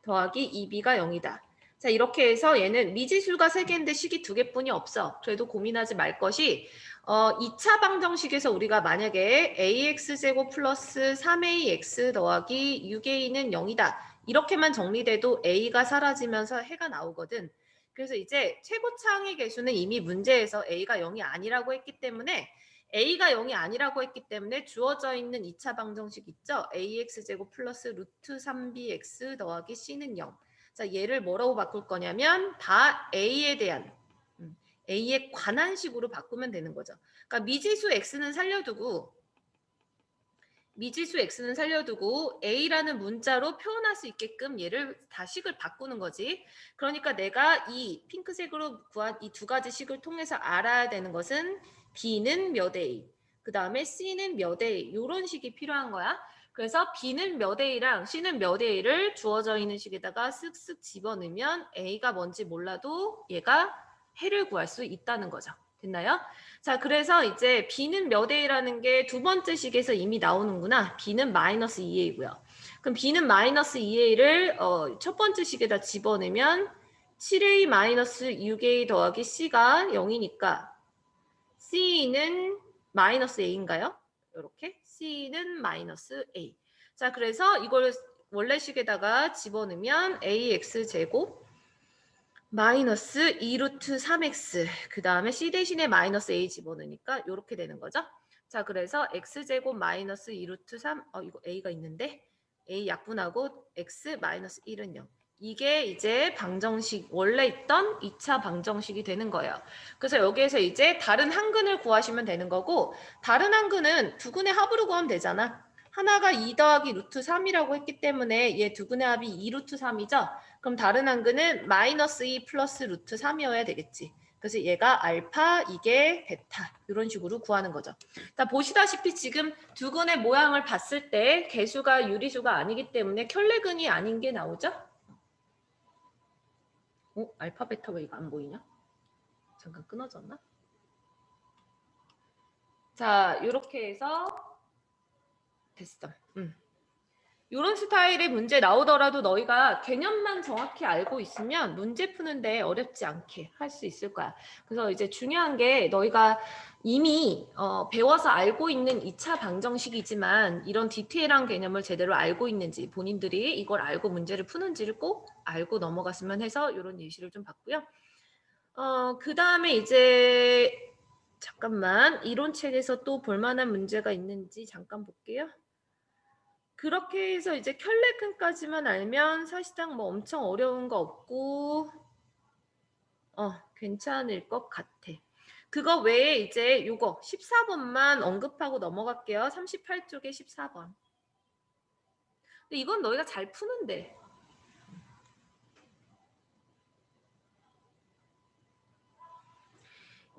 더하기 2b가 0이다. 자, 이렇게 해서 얘는 미지수가 3개인데 식이 2개뿐이 없어. 그래도 고민하지 말 것이 2차 방정식에서 우리가 만약에 ax제곱 플러스 3ax 더하기 6a는 0이다. 이렇게만 정리돼도 a가 사라지면서 해가 나오거든. 그래서 이제 최고차항의 개수는 이미 문제에서 a가 0이 아니라고 했기 때문에 a가 0이 아니라고 했기 때문에 주어져 있는 2차 방정식 있죠? ax제곱 플러스 루트 3bx 더하기 c는 0. 자, 얘를 뭐라고 바꿀 거냐면 다 a에 대한 a에 관한 식으로 바꾸면 되는 거죠. 그러니까 미지수 x는 살려두고 a라는 문자로 표현할 수 있게끔 얘를 다 식을 바꾸는 거지. 그러니까 내가 이 핑크색으로 구한 이 두 가지 식을 통해서 알아야 되는 것은 b는 몇 a, 그 다음에 c는 몇 a 이런 식이 필요한 거야. 그래서 b는 몇 a랑 c는 몇 a를 주어져 있는 식에다가 쓱쓱 집어넣으면 a가 뭔지 몰라도 얘가 해를 구할 수 있다는 거죠. 됐나요? 자, 그래서 이제 b는 몇 a라는 게 두 번째 식에서 이미 나오는구나. b는 마이너스 2a고요. 그럼 b는 마이너스 2a를 첫 번째 식에다 집어넣으면 7a 마이너스 6a 더하기 c가 0이니까 c는 마이너스 a인가요? 이렇게 c는 마이너스 a. 자, 그래서 이걸 원래 식에다가 집어넣으면 ax 제곱 마이너스 2루트 3x 그 다음에 c 대신에 마이너스 a 집어넣으니까 이렇게 되는 거죠. 자, 그래서 x제곱 마이너스 2루트 3 이거 a가 있는데 a 약분하고 x 마이너스 1은 0. 이게 이제 방정식 원래 있던 2차 방정식이 되는 거예요. 그래서 여기에서 이제 다른 한근을 구하시면 되는 거고 다른 한근은 두근의 합으로 구하면 되잖아. 하나가 2 더하기 루트 3이라고 했기 때문에 얘 두근의 합이 2 루트 3이죠. 그럼 다른 한근은 마이너스 2 플러스 루트 3이어야 되겠지. 그래서 얘가 알파, 이게 베타 이런 식으로 구하는 거죠. 자, 보시다시피 지금 두근의 모양을 봤을 때 개수가 유리수가 아니기 때문에 켤레근이 아닌 게 나오죠? 알파, 베타 왜 이거 안 보이냐? 잠깐 끊어졌나? 자, 이렇게 해서 됐어. 이런 스타일의 문제 나오더라도 너희가 개념만 정확히 알고 있으면 문제 푸는데 어렵지 않게 할 수 있을 거야. 그래서 이제 중요한 게 너희가 이미 배워서 알고 있는 2차 방정식이지만 이런 디테일한 개념을 제대로 알고 있는지 본인들이 이걸 알고 문제를 푸는지를 꼭 알고 넘어갔으면 해서 이런 예시를 좀 봤고요. 그 다음에 이제 잠깐만 이론책에서 또 볼만한 문제가 있는지 잠깐 볼게요. 그렇게 해서 이제 켤레근까지만 알면 사실상 뭐 엄청 어려운 거 없고 괜찮을 것 같아. 그거 외에 이제 요거 14번만 언급하고 넘어갈게요. 38쪽에 14번. 근데 이건 너희가 잘 푸는데.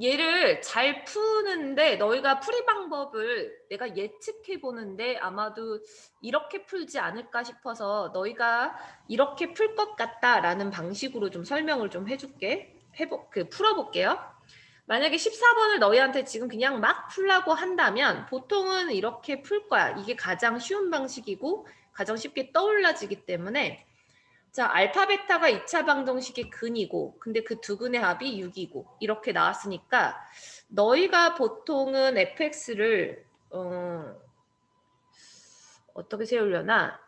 얘를 잘 푸는데 너희가 풀이 방법을 내가 예측해 보는데 아마도 이렇게 풀지 않을까 싶어서 너희가 이렇게 풀 것 같다라는 방식으로 좀 설명을 좀 해줄게. 풀어볼게요. 만약에 14번을 너희한테 지금 그냥 막 풀라고 한다면 보통은 이렇게 풀 거야. 이게 가장 쉬운 방식이고 가장 쉽게 떠올라지기 때문에 자, 알파 베타가 2차 방정식의 근이고 근데 그 두 근의 합이 6이고 이렇게 나왔으니까 너희가 보통은 fx를 어떻게 세우려나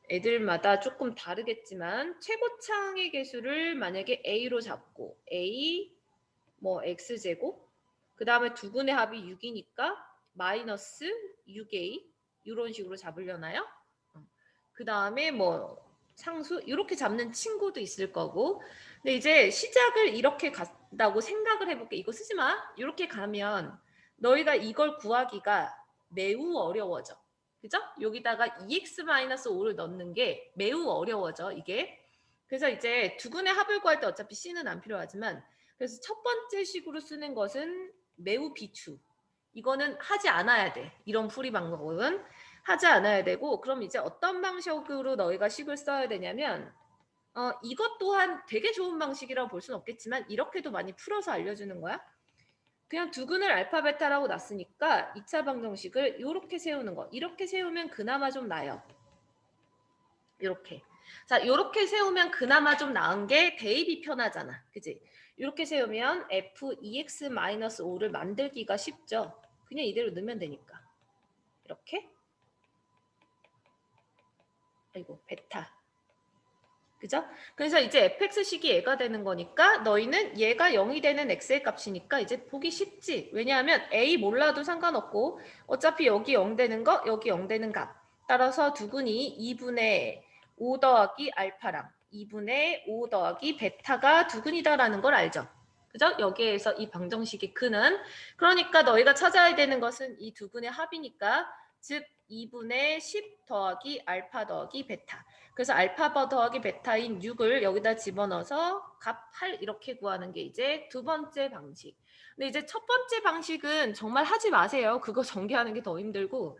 애들마다 조금 다르겠지만 최고창의 개수를 만약에 a로 잡고 a 뭐 x제곱 그 다음에 두 근의 합이 6이니까 마이너스 6a 이런 식으로 잡으려나요? 그 다음에 뭐 상수 이렇게 잡는 친구도 있을 거고 근데 이제 시작을 이렇게 간다고 생각을 해볼게. 이거 쓰지 마. 이렇게 가면 너희가 이걸 구하기가 매우 어려워져. 그죠? 여기다가 2x-5를 넣는 게 매우 어려워져 이게. 그래서 이제 두근의 합을 구할 때 어차피 c는 안 필요하지만 그래서 첫 번째 식으로 쓰는 것은 매우 비추. 이거는 하지 않아야 돼. 이런 풀이 방법은. 하지 않아야 되고 그럼 이제 어떤 방식으로 너희가 식을 써야 되냐면 이것 또한 되게 좋은 방식이라고 볼 수는 없겠지만 이렇게도 많이 풀어서 알려주는 거야. 그냥 두근을 알파 베타라고 놨으니까 2차 방정식을 이렇게 세우는 거. 이렇게 세우면 그나마 좀 나아요. 이렇게. 자, 이렇게 세우면 그나마 좀 나은 게 대입이 편하잖아. 그지? 이렇게 세우면 f2x-5를 만들기가 쉽죠. 그냥 이대로 넣으면 되니까. 이렇게. 아이고 베타 그죠? 그래서 이제 fx식이 얘가 되는 거니까 너희는 얘가 0이 되는 x의 값이니까 이제 보기 쉽지. 왜냐하면 a 몰라도 상관없고 어차피 여기 0 되는 거 여기 0 되는 값 따라서 두근이 2분의 5 더하기 알파랑 2분의 5 더하기 베타가 두근이다라는 걸 알죠? 그죠? 여기에서 이 방정식의 근은 그러니까 너희가 찾아야 되는 것은 이 두근의 합이니까 즉 2분의 10 더하기 알파 더하기 베타. 그래서 알파 더하기 베타인 6을 여기다 집어넣어서 값 8 이렇게 구하는 게 이제 두 번째 방식. 근데 이제 첫 번째 방식은 정말 하지 마세요. 그거 전개하는 게 더 힘들고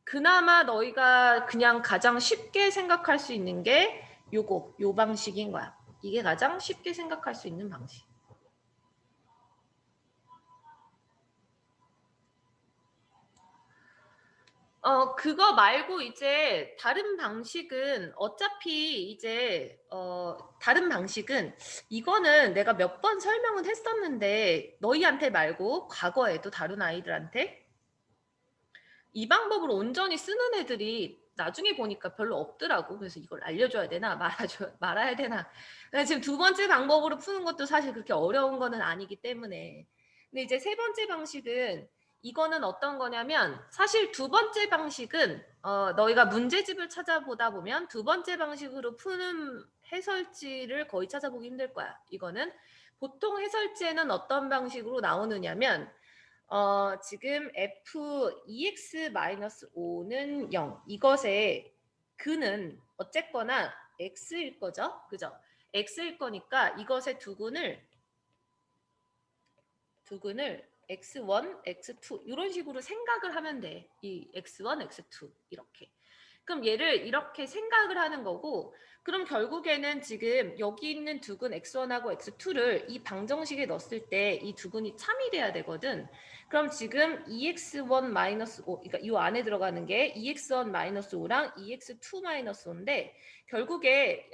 그나마 너희가 그냥 가장 쉽게 생각할 수 있는 게 요 방식인 거야. 이게 가장 쉽게 생각할 수 있는 방식. 그거 말고 이제 다른 방식은 어차피 이제 다른 방식은 이거는 내가 몇 번 설명은 했었는데 너희한테 말고 과거에도 다른 아이들한테 이 방법을 온전히 쓰는 애들이 나중에 보니까 별로 없더라고. 그래서 이걸 알려줘야 되나 말아야 되나. 그러니까 지금 두 번째 방법으로 푸는 것도 사실 그렇게 어려운 거는 아니기 때문에. 근데 이제 세 번째 방식은 이거는 어떤 거냐면 사실 두 번째 방식은 너희가 문제집을 찾아보다 보면 두 번째 방식으로 푸는 해설지를 거의 찾아보기 힘들 거야. 이거는 보통 해설지에는 어떤 방식으로 나오느냐면 지금 f2x-5는 0. 이것의 근은 어쨌거나 x일 거죠. 그죠? x일 거니까 이것의 두근을 x1, x2 이런 식으로 생각을 하면 돼. 이 x1, x2 이렇게. 그럼 얘를 이렇게 생각을 하는 거고 그럼 결국에는 지금 여기 있는 두근 x1하고 x2를 이 방정식에 넣었을 때 이 두근이 참이 돼야 되거든. 그럼 지금 2x1-5 그러니까 이 안에 들어가는 게 2x1-5랑 2x2-5인데 결국에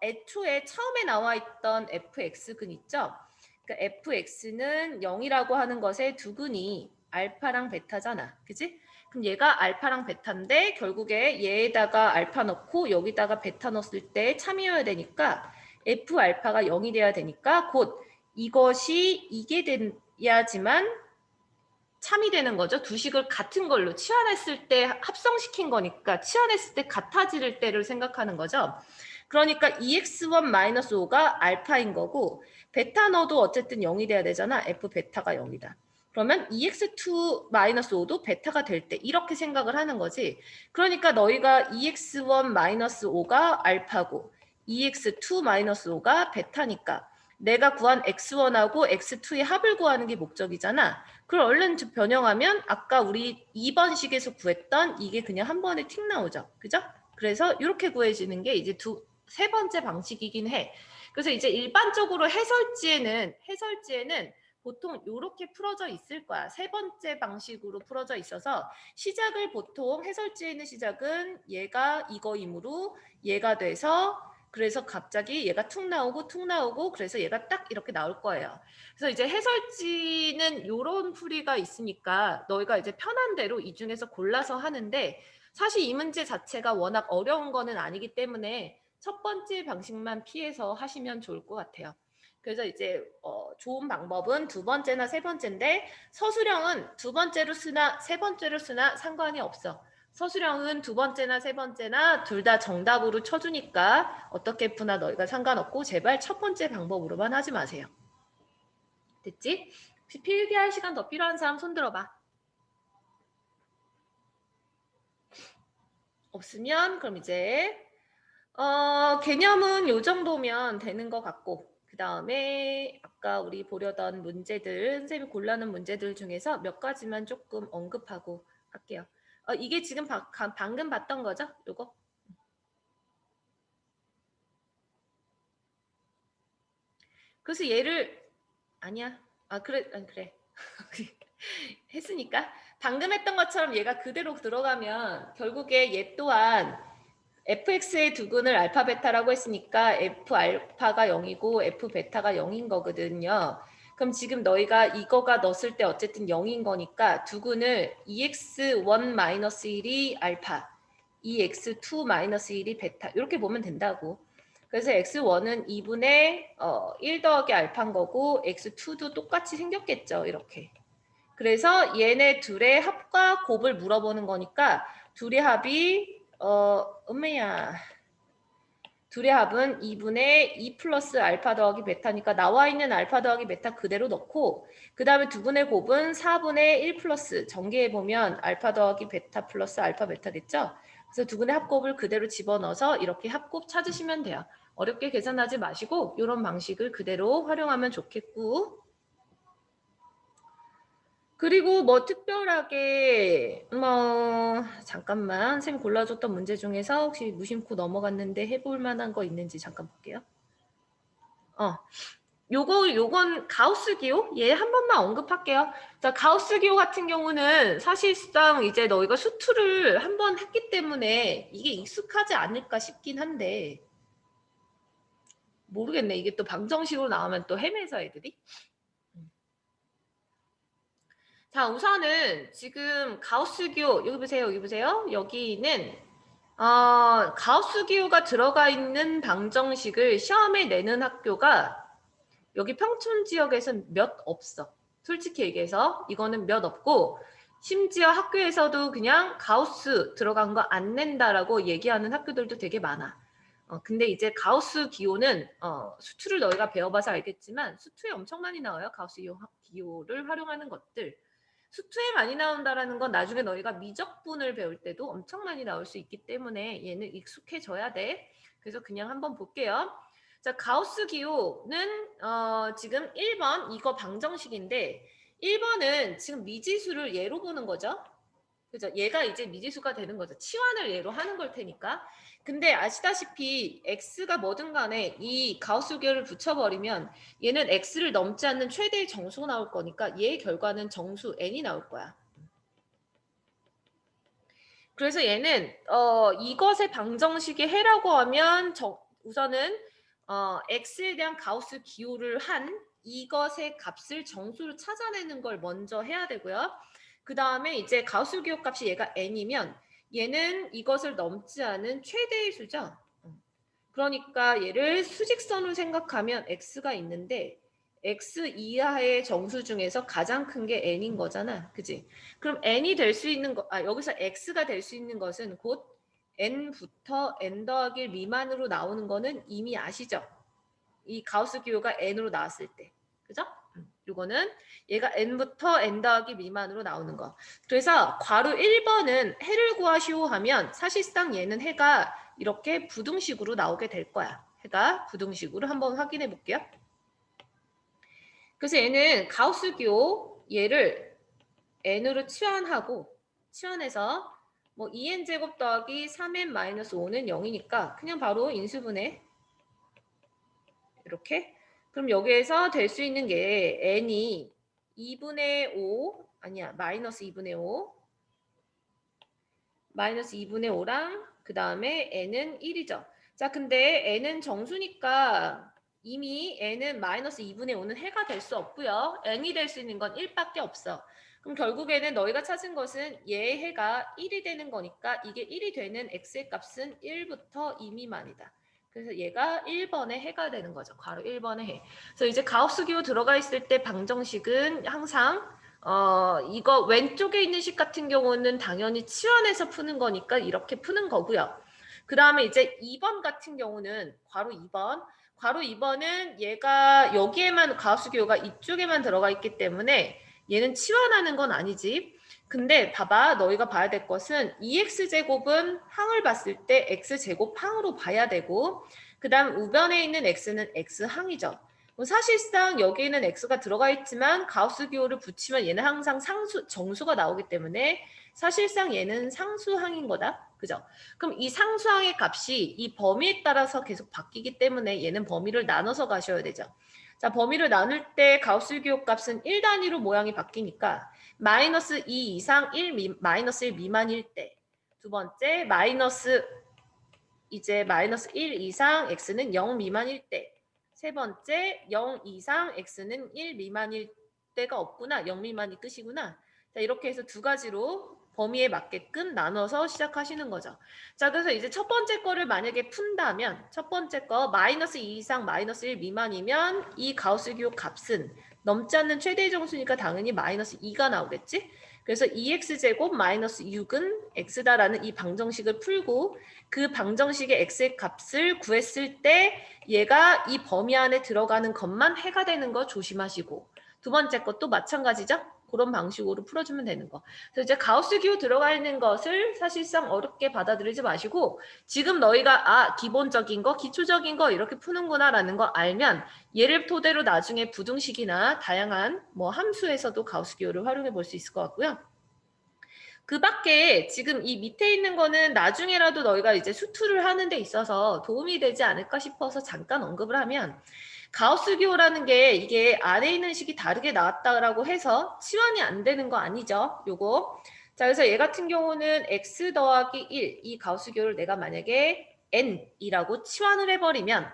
애초에 처음에 나와 있던 fx근 있죠? 그러니까 fx는 0이라고 하는 것의 두근이 알파랑 베타잖아. 그지? 그럼 얘가 알파랑 베타인데 결국에 얘에다가 알파 넣고 여기다가 베타 넣었을 때 참이어야 되니까 f 알파가 0이 돼야 되니까 곧 이것이 이게 돼야지만 참이 되는 거죠. 두 식을 같은 걸로 치환했을 때 합성시킨 거니까 치환했을 때 같아질 때를 생각하는 거죠. 그러니까 2x1-5가 알파인 거고 베타 넣어도 어쨌든 0이 돼야 되잖아. f 베타가 0이다. 그러면 2x2-5도 베타가 될 때 이렇게 생각을 하는 거지. 그러니까 너희가 2x1-5가 알파고 2x2-5가 베타니까 내가 구한 x1하고 x2의 합을 구하는 게 목적이잖아. 그걸 얼른 변형하면 아까 우리 2번 식에서 구했던 이게 그냥 한 번에 틱 나오죠. 그죠? 그래서 이렇게 구해지는 게 이제 세 번째 방식이긴 해. 그래서 이제 일반적으로 해설지에는 보통 이렇게 풀어져 있을 거야. 세 번째 방식으로 풀어져 있어서 시작을 보통 해설지에 있는 시작은 얘가 이거이므로 얘가 돼서 그래서 갑자기 얘가 툭 나오고 그래서 얘가 딱 이렇게 나올 거예요. 그래서 이제 해설지는 요런 풀이가 있으니까 너희가 이제 편한 대로 이 중에서 골라서 하는데 사실 이 문제 자체가 워낙 어려운 거는 아니기 때문에 첫 번째 방식만 피해서 하시면 좋을 것 같아요. 그래서 이제 좋은 방법은 두 번째나 세 번째인데 서술형은 두 번째로 쓰나 세 번째로 쓰나 상관이 없어. 서술형은 두 번째나 세 번째나 둘 다 정답으로 쳐주니까 어떻게 푸나 너희가 상관없고 제발 첫 번째 방법으로만 하지 마세요. 됐지? 혹시 필기할 시간 더 필요한 사람 손 들어봐. 없으면 그럼 이제 개념은 요 정도면 되는 것 같고 그 다음에 아까 우리 보려던 문제들 선생님이 골라놓은 문제들 중에서 몇 가지만 조금 언급하고 할게요. 이게 지금 방금 봤던 거죠? 요거? 그래서 얘를 아니야. 그래. 그래. 했으니까 방금 했던 것처럼 얘가 그대로 들어가면 결국에 얘 또한 fx의 두근을 알파 베타라고 했으니까 f 알파가 0이고 f 베타가 0인 거거든요. 그럼 지금 너희가 이거가 넣었을 때 어쨌든 0인 거니까 두근을 2x1-1이 알파 2x2-1이 베타 이렇게 보면 된다고. 그래서 x1은 2분의 1 더하기 알파인 거고 x2도 똑같이 생겼겠죠. 이렇게. 그래서 얘네 둘의 합과 곱을 물어보는 거니까 둘의 합이 엄매야. 둘의 합은 2분의 2 플러스 알파 더하기 베타니까 나와 있는 알파 더하기 베타 그대로 넣고 그 다음에 두 분의 곱은 4분의 1 플러스 전개해보면 알파 더하기 베타 플러스 알파 베타겠죠? 그래서 두 분의 합곱을 그대로 집어넣어서 이렇게 합곱 찾으시면 돼요. 어렵게 계산하지 마시고 이런 방식을 그대로 활용하면 좋겠고 그리고 뭐 특별하게 잠깐만 쌤 골라줬던 문제 중에서 혹시 무심코 넘어갔는데 해볼 만한 거 있는지 잠깐 볼게요. 요건 가우스 기호? 얘 한 번만 언급할게요. 자, 가우스 기호 같은 경우는 사실상 이제 너희가 수투를 한 번 했기 때문에 이게 익숙하지 않을까 싶긴 한데 모르겠네. 이게 또 방정식으로 나오면 또 헤매서 애들이. 자, 우선은 지금 가우스 기호 여기 보세요. 여기는 가우스 기호가 들어가 있는 방정식을 시험에 내는 학교가 여기 평촌 지역에서는 몇 없어. 솔직히 얘기해서 이거는 몇 없고, 심지어 학교에서도 그냥 가우스 들어간 거 안 낸다라고 얘기하는 학교들도 되게 많아. 근데 이제 가우스 기호는 수투를 너희가 배워봐서 알겠지만 수투에 엄청 많이 나와요. 가우스 기호를 활용하는 것들. 수투에 많이 나온다라는 건 나중에 너희가 미적분을 배울 때도 엄청 많이 나올 수 있기 때문에 얘는 익숙해져야 돼. 그래서 그냥 한번 볼게요. 자, 가우스 기호는 지금 1번 이거 방정식인데 1번은 지금 미지수를 예로 보는 거죠. 그죠? 얘가 이제 미지수가 되는 거죠. 치환을 예로 하는 걸 테니까. 근데 아시다시피 x가 뭐든 간에 이 가우스 기호를 붙여버리면 얘는 x를 넘지 않는 최대의 정수가 나올 거니까 얘의 결과는 정수 n이 나올 거야. 그래서 얘는 이것의 방정식의 해라고 하면 우선은 x에 대한 가우스 기호를 한 이것의 값을 정수로 찾아내는 걸 먼저 해야 되고요. 그 다음에 이제 가우스 기호 값이 얘가 n이면 얘는 이것을 넘지 않은 최대의 수죠. 그러니까 얘를 수직선으로 생각하면 x가 있는데 x 이하의 정수 중에서 가장 큰 게 n인 거잖아. 그지? 그럼 n이 될 수 있는 여기서 x가 될 수 있는 것은 곧 n부터 n 더하기 1 미만으로 나오는 거는 이미 아시죠? 이 가우스 기호가 n으로 나왔을 때. 그죠? 이거는 얘가 n부터 n 더하기 미만으로 나오는 거. 그래서 괄호 1번은 해를 구하시오 하면 사실상 얘는 해가 이렇게 부등식으로 나오게 될 거야. 해가 부등식으로 한번 확인해 볼게요. 그래서 얘는 가우스 기호 얘를 n으로 치환해서 뭐 2n제곱 더하기 3n-5는 0이니까 그냥 바로 인수분해 이렇게. 그럼 여기에서 될 수 있는 게 n이 2분의 5 아니야 마이너스 2분의 5 마이너스 2분의 5랑 그 다음에 n은 1이죠. 자 근데 n은 정수니까 이미 n은 마이너스 2분의 5는 해가 될 수 없고요. n이 될 수 있는 건 1밖에 없어. 그럼 결국에는 너희가 찾은 것은 얘의 해가 1이 되는 거니까 이게 1이 되는 x의 값은 1부터 2 미만이다. 그래서 얘가 1번의 해가 되는 거죠. 괄호 1번의 해. 그래서 이제 가우스 기호 들어가 있을 때 방정식은 항상 이거 왼쪽에 있는 식 같은 경우는 당연히 치환해서 푸는 거니까 이렇게 푸는 거고요. 그 다음에 이제 2번 같은 경우는 괄호 2번. 괄호 2번은 얘가 여기에만 가우스 기호가 이쪽에만 들어가 있기 때문에 얘는 치환하는 건 아니지. 근데 봐봐 너희가 봐야 될 것은 2x제곱은 항을 봤을 때 x제곱 항으로 봐야 되고 그 다음 우변에 있는 x는 x항이죠. 사실상 여기에는 x가 들어가 있지만 가우스 기호를 붙이면 얘는 항상 정수가 나오기 때문에 사실상 얘는 상수항인 거다. 그죠? 그럼 이 상수항의 값이 이 범위에 따라서 계속 바뀌기 때문에 얘는 범위를 나눠서 가셔야 되죠. 자, 범위를 나눌 때 가우스 기호 값은 1단위로 모양이 바뀌니까 마이너스 2 이상 마이너스 1 미만일 때. 두 번째, 마이너스 1 이상 x는 0 미만일 때. 세 번째, 0 이상 x는 1 미만일 때가 없구나. 0 미만이 끝이구나. 자, 이렇게 해서 두 가지로 범위에 맞게끔 나눠서 시작하시는 거죠. 자, 그래서 이제 첫 번째 거를 만약에 푼다면 첫 번째 거 마이너스 2 이상 마이너스 1 미만이면 이 가우스 기호 값은 넘지 않는 최대의 정수니까 당연히 마이너스 2가 나오겠지? 그래서 2x제곱 마이너스 6은 x다라는 이 방정식을 풀고 그 방정식의 x의 값을 구했을 때 얘가 이 범위 안에 들어가는 것만 해가 되는 거 조심하시고 두 번째 것도 마찬가지죠. 그런 방식으로 풀어주면 되는 거. 그래서 이제 가우스 기호 들어가 있는 것을 사실상 어렵게 받아들이지 마시고 지금 너희가 기본적인 거, 기초적인 거 이렇게 푸는구나라는 거 알면 얘를 토대로 나중에 부등식이나 다양한 뭐 함수에서도 가우스 기호를 활용해 볼 수 있을 것 같고요. 그 밖에 지금 이 밑에 있는 거는 나중에라도 너희가 이제 수투를 하는 데 있어서 도움이 되지 않을까 싶어서 잠깐 언급을 하면 가우스 기호라는 게 이게 안에 있는 식이 다르게 나왔다라고 해서 치환이 안 되는 거 아니죠? 요거. 자, 그래서 얘 같은 경우는 x 더하기 1, 이 가우스 기호를 내가 만약에 n이라고 치환을 해버리면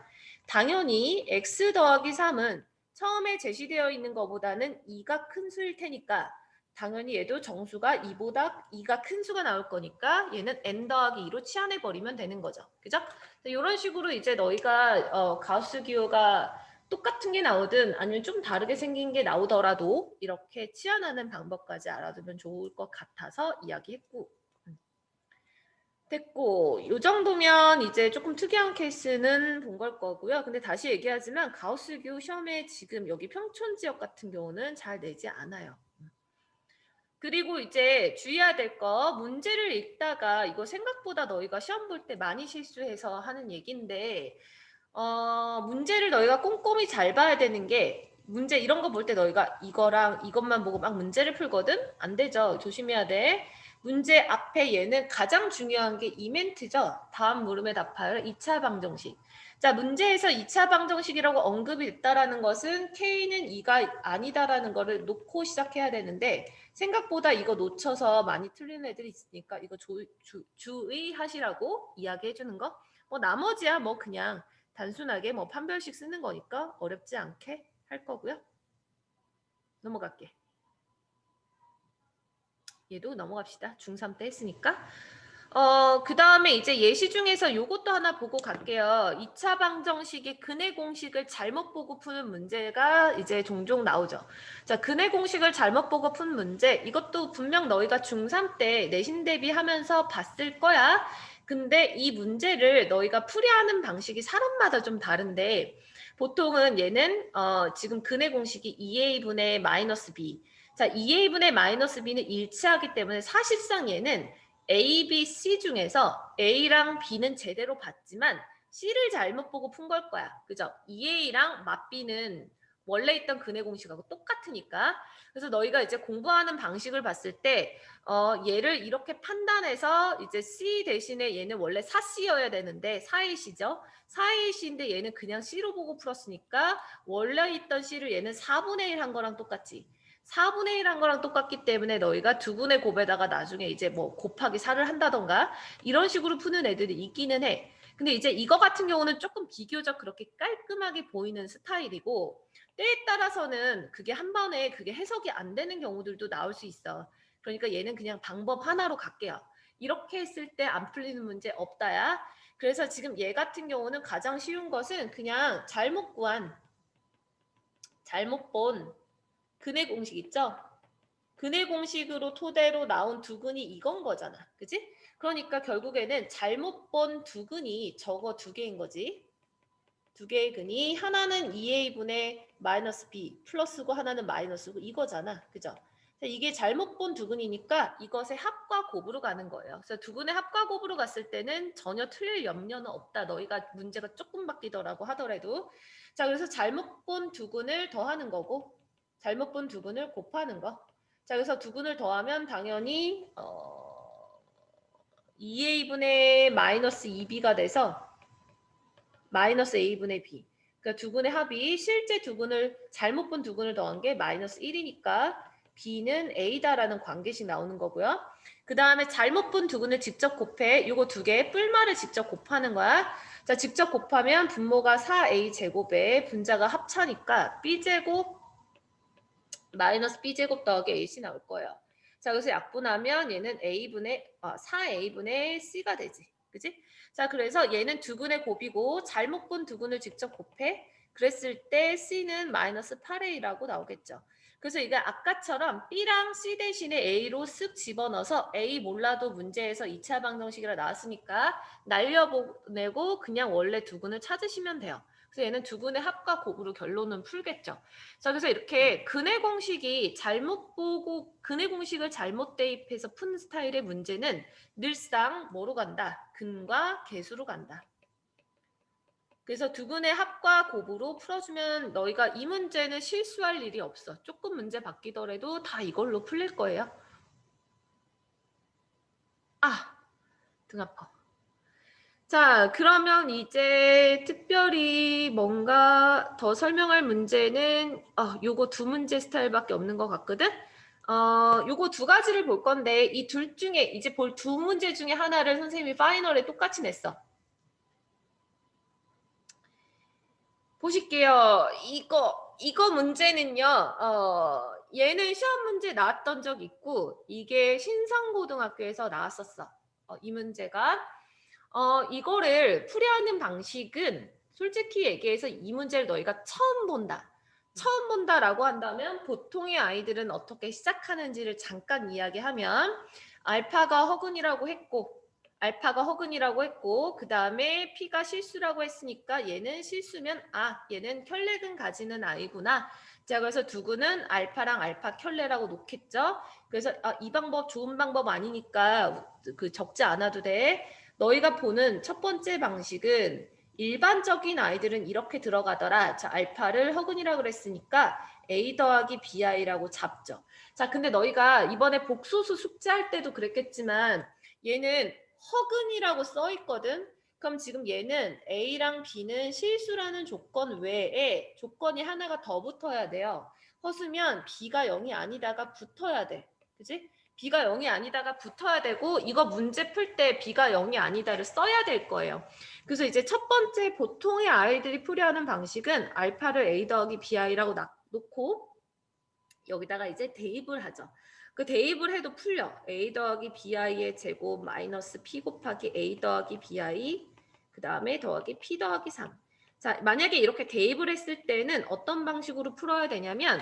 당연히 x 더하기 3은 처음에 제시되어 있는 것보다는 2가 큰 수일 테니까 당연히 얘도 정수가 2보다 2가 큰 수가 나올 거니까 얘는 n 더하기 2로 치환해 버리면 되는 거죠. 그죠? 이런 식으로 이제 너희가 가우스 기호가 똑같은 게 나오든 아니면 좀 다르게 생긴 게 나오더라도 이렇게 치환하는 방법까지 알아두면 좋을 것 같아서 이야기했고. 됐고, 요 정도면 이제 조금 특이한 케이스는 본 걸 거고요. 근데 다시 얘기하지만 가우스 기호 시험에 지금 여기 평촌 지역 같은 경우는 잘 내지 않아요. 그리고 이제 주의해야 될 거, 문제를 읽다가 이거 생각보다 너희가 시험 볼 때 많이 실수해서 하는 얘기인데, 문제를 너희가 꼼꼼히 잘 봐야 되는 게, 문제 이런 거 볼 때 너희가 이거랑 이것만 보고 막 문제를 풀거든? 안 되죠. 조심해야 돼. 문제 앞에 얘는 가장 중요한 게 이멘트죠. 다음 물음에 답하여 2차 방정식. 자, 문제에서 2차 방정식이라고 언급이 있다라는 것은 K는 2가 아니다라는 거를 놓고 시작해야 되는데, 생각보다 이거 놓쳐서 많이 틀리는 애들이 있으니까 이거 주의하시라고 이야기해 주는 거. 뭐 나머지야 뭐 그냥 단순하게 뭐 판별식 쓰는 거니까 어렵지 않게 할 거고요. 넘어갈게. 얘도 넘어갑시다. 중3 때 했으니까. 그 다음에 이제 예시 중에서 요것도 하나 보고 갈게요. 2차 방정식의 근해 공식을 잘못 보고 푸는 문제가 이제 종종 나오죠. 자, 근해 공식을 잘못 보고 푼 문제. 이것도 분명 너희가 중3 때 내신 대비하면서 봤을 거야. 근데 이 문제를 너희가 풀이하는 방식이 사람마다 좀 다른데 보통은 얘는 지금 근해 공식이 2a분의 마이너스 b. 자, 2a분의 마이너스 b는 일치하기 때문에 사실상 얘는 A, B, C 중에서 A랑 B는 제대로 봤지만 C를 잘못 보고 푼 걸 거야. 그죠? 2A랑 맛 B는 원래 있던 근해 공식하고 똑같으니까. 그래서 너희가 이제 공부하는 방식을 봤을 때 얘를 이렇게 판단해서 이제 C 대신에 얘는 원래 4C여야 되는데 4AC죠. 4AC인데 얘는 그냥 C로 보고 풀었으니까 원래 있던 C를 얘는 4분의 1 한 거랑 똑같지. 4분의 1 한 거랑 똑같기 때문에 너희가 2분의 곱에다가 나중에 이제 뭐 곱하기 4를 한다던가 이런 식으로 푸는 애들이 있기는 해. 근데 이제 이거 같은 경우는 조금 비교적 그렇게 깔끔하게 보이는 스타일이고 때에 따라서는 그게 한 번에 그게 해석이 안 되는 경우들도 나올 수 있어. 그러니까 얘는 그냥 방법 하나로 갈게요. 이렇게 했을 때 안 풀리는 문제 없다야. 그래서 지금 얘 같은 경우는 가장 쉬운 것은 그냥 잘못 본 근해 공식 있죠? 근해 공식으로 토대로 나온 두근이 이건 거잖아. 그지? 그러니까 결국에는 잘못 본 두근이 저거 두 개인 거지. 두 개의 근이 하나는 2a분의 마이너스 b 플러스고 하나는 마이너스고 이거잖아. 그죠? 이게 잘못 본 두근이니까 이것의 합과 곱으로 가는 거예요. 그래서 두근의 합과 곱으로 갔을 때는 전혀 틀릴 염려는 없다. 너희가 문제가 조금 바뀌더라고 하더라도. 자, 그래서 잘못 본 두근을 더하는 거고 잘못 본 두근을 곱하는 거. 자, 그래서 두근을 더하면 당연히 2a분의 마이너스 2b가 돼서 마이너스 a분의 b. 그러니까 두근의 합이 실제 두근을 잘못 본 두근을 더한 게 마이너스 1이니까 b는 a다라는 관계식 나오는 거고요. 그 다음에 잘못 본 두근을 직접 곱해. 요거 두 개의 뿔말을 직접 곱하는 거야. 자, 직접 곱하면 분모가 4a 제곱에 분자가 합차니까 b제곱 마이너스 b제곱 더하기 ac 나올 거예요. 자, 그래서 약분하면 얘는 4a분의 c가 되지. 그지? 자, 그래서 얘는 두근의 곱이고 잘못 본 두근을 직접 곱해. 그랬을 때 c는 마이너스 8a라고 나오겠죠. 그래서 이게 아까처럼 b랑 c 대신에 a로 쓱 집어넣어서 a 몰라도 문제에서 2차 방정식이라 나왔으니까 날려보내고 그냥 원래 두근을 찾으시면 돼요. 그래서 얘는 두근의 합과 곱으로 결론은 풀겠죠. 자, 그래서 이렇게 근해 공식이 잘못 보고 근해 공식을 잘못 대입해서 푼 스타일의 문제는 늘상 뭐로 간다? 근과 계수로 간다. 그래서 두근의 합과 곱으로 풀어주면 너희가 이 문제는 실수할 일이 없어. 조금 문제 바뀌더라도 다 이걸로 풀릴 거예요. 아, 등 아파. 자, 그러면 이제 특별히 뭔가 더 설명할 문제는 요거 두 문제 스타일밖에 없는 것 같거든? 요거 두 가지를 볼 건데 이 둘 중에 이제 볼 두 문제 중에 하나를 선생님이 파이널에 똑같이 냈어. 보실게요. 이거 문제는요. 얘는 시험 문제 나왔던 적 있고 이게 신성고등학교에서 나왔었어. 이 문제가 이거를 풀이하는 방식은 솔직히 얘기해서 이 문제를 너희가 처음 본다. 처음 본다라고 한다면 보통의 아이들은 어떻게 시작하는지를 잠깐 이야기하면 알파가 허근이라고 했고 그 다음에 P가 실수라고 했으니까 얘는 실수면 얘는 켤레근 가지는 아이구나. 자, 그래서 두구는 알파랑 알파 켤레라고 놓겠죠. 그래서 이 방법 좋은 방법 아니니까 그 적지 않아도 돼. 너희가 보는 첫 번째 방식은 일반적인 아이들은 이렇게 들어가더라. 자, 알파를 허근이라고 그랬으니까 A 더하기 BI라고 잡죠. 자, 근데 너희가 이번에 복소수 숙제할 때도 그랬겠지만 얘는 허근이라고 써 있거든. 그럼 지금 얘는 A랑 B는 실수라는 조건 외에 조건이 하나가 더 붙어야 돼요. 허수면 B가 0이 아니다가 붙어야 돼. 그지? B가 0이 아니다가 붙어야 되고 이거 문제 풀 때 B가 0이 아니다를 써야 될 거예요. 그래서 이제 첫 번째 보통의 아이들이 풀이하는 방식은 알파를 A 더하기 BI라고 놓고 여기다가 이제 대입을 하죠. 그 대입을 해도 풀려. A 더하기 BI의 제곱 마이너스 P 곱하기 A 더하기 BI 그 다음에 더하기 P 더하기 3. 자, 만약에 이렇게 대입을 했을 때는 어떤 방식으로 풀어야 되냐면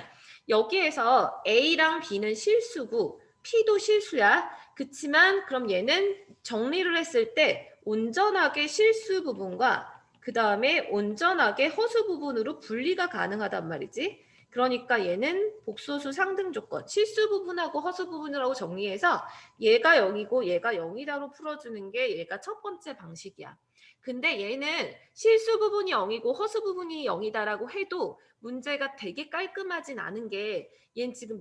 여기에서 A랑 B는 실수고 P도 실수야. 그치만 그럼 얘는 정리를 했을 때 온전하게 실수 부분과 그 다음에 온전하게 허수 부분으로 분리가 가능하단 말이지. 그러니까 얘는 복소수 상등 조건, 실수 부분하고 허수 부분이라고 정리해서 얘가 0이고 얘가 0이다로 풀어주는 게 얘가 첫 번째 방식이야. 근데 얘는 실수 부분이 0이고 허수 부분이 0이다라고 해도 문제가 되게 깔끔하진 않은 게 얘는 지금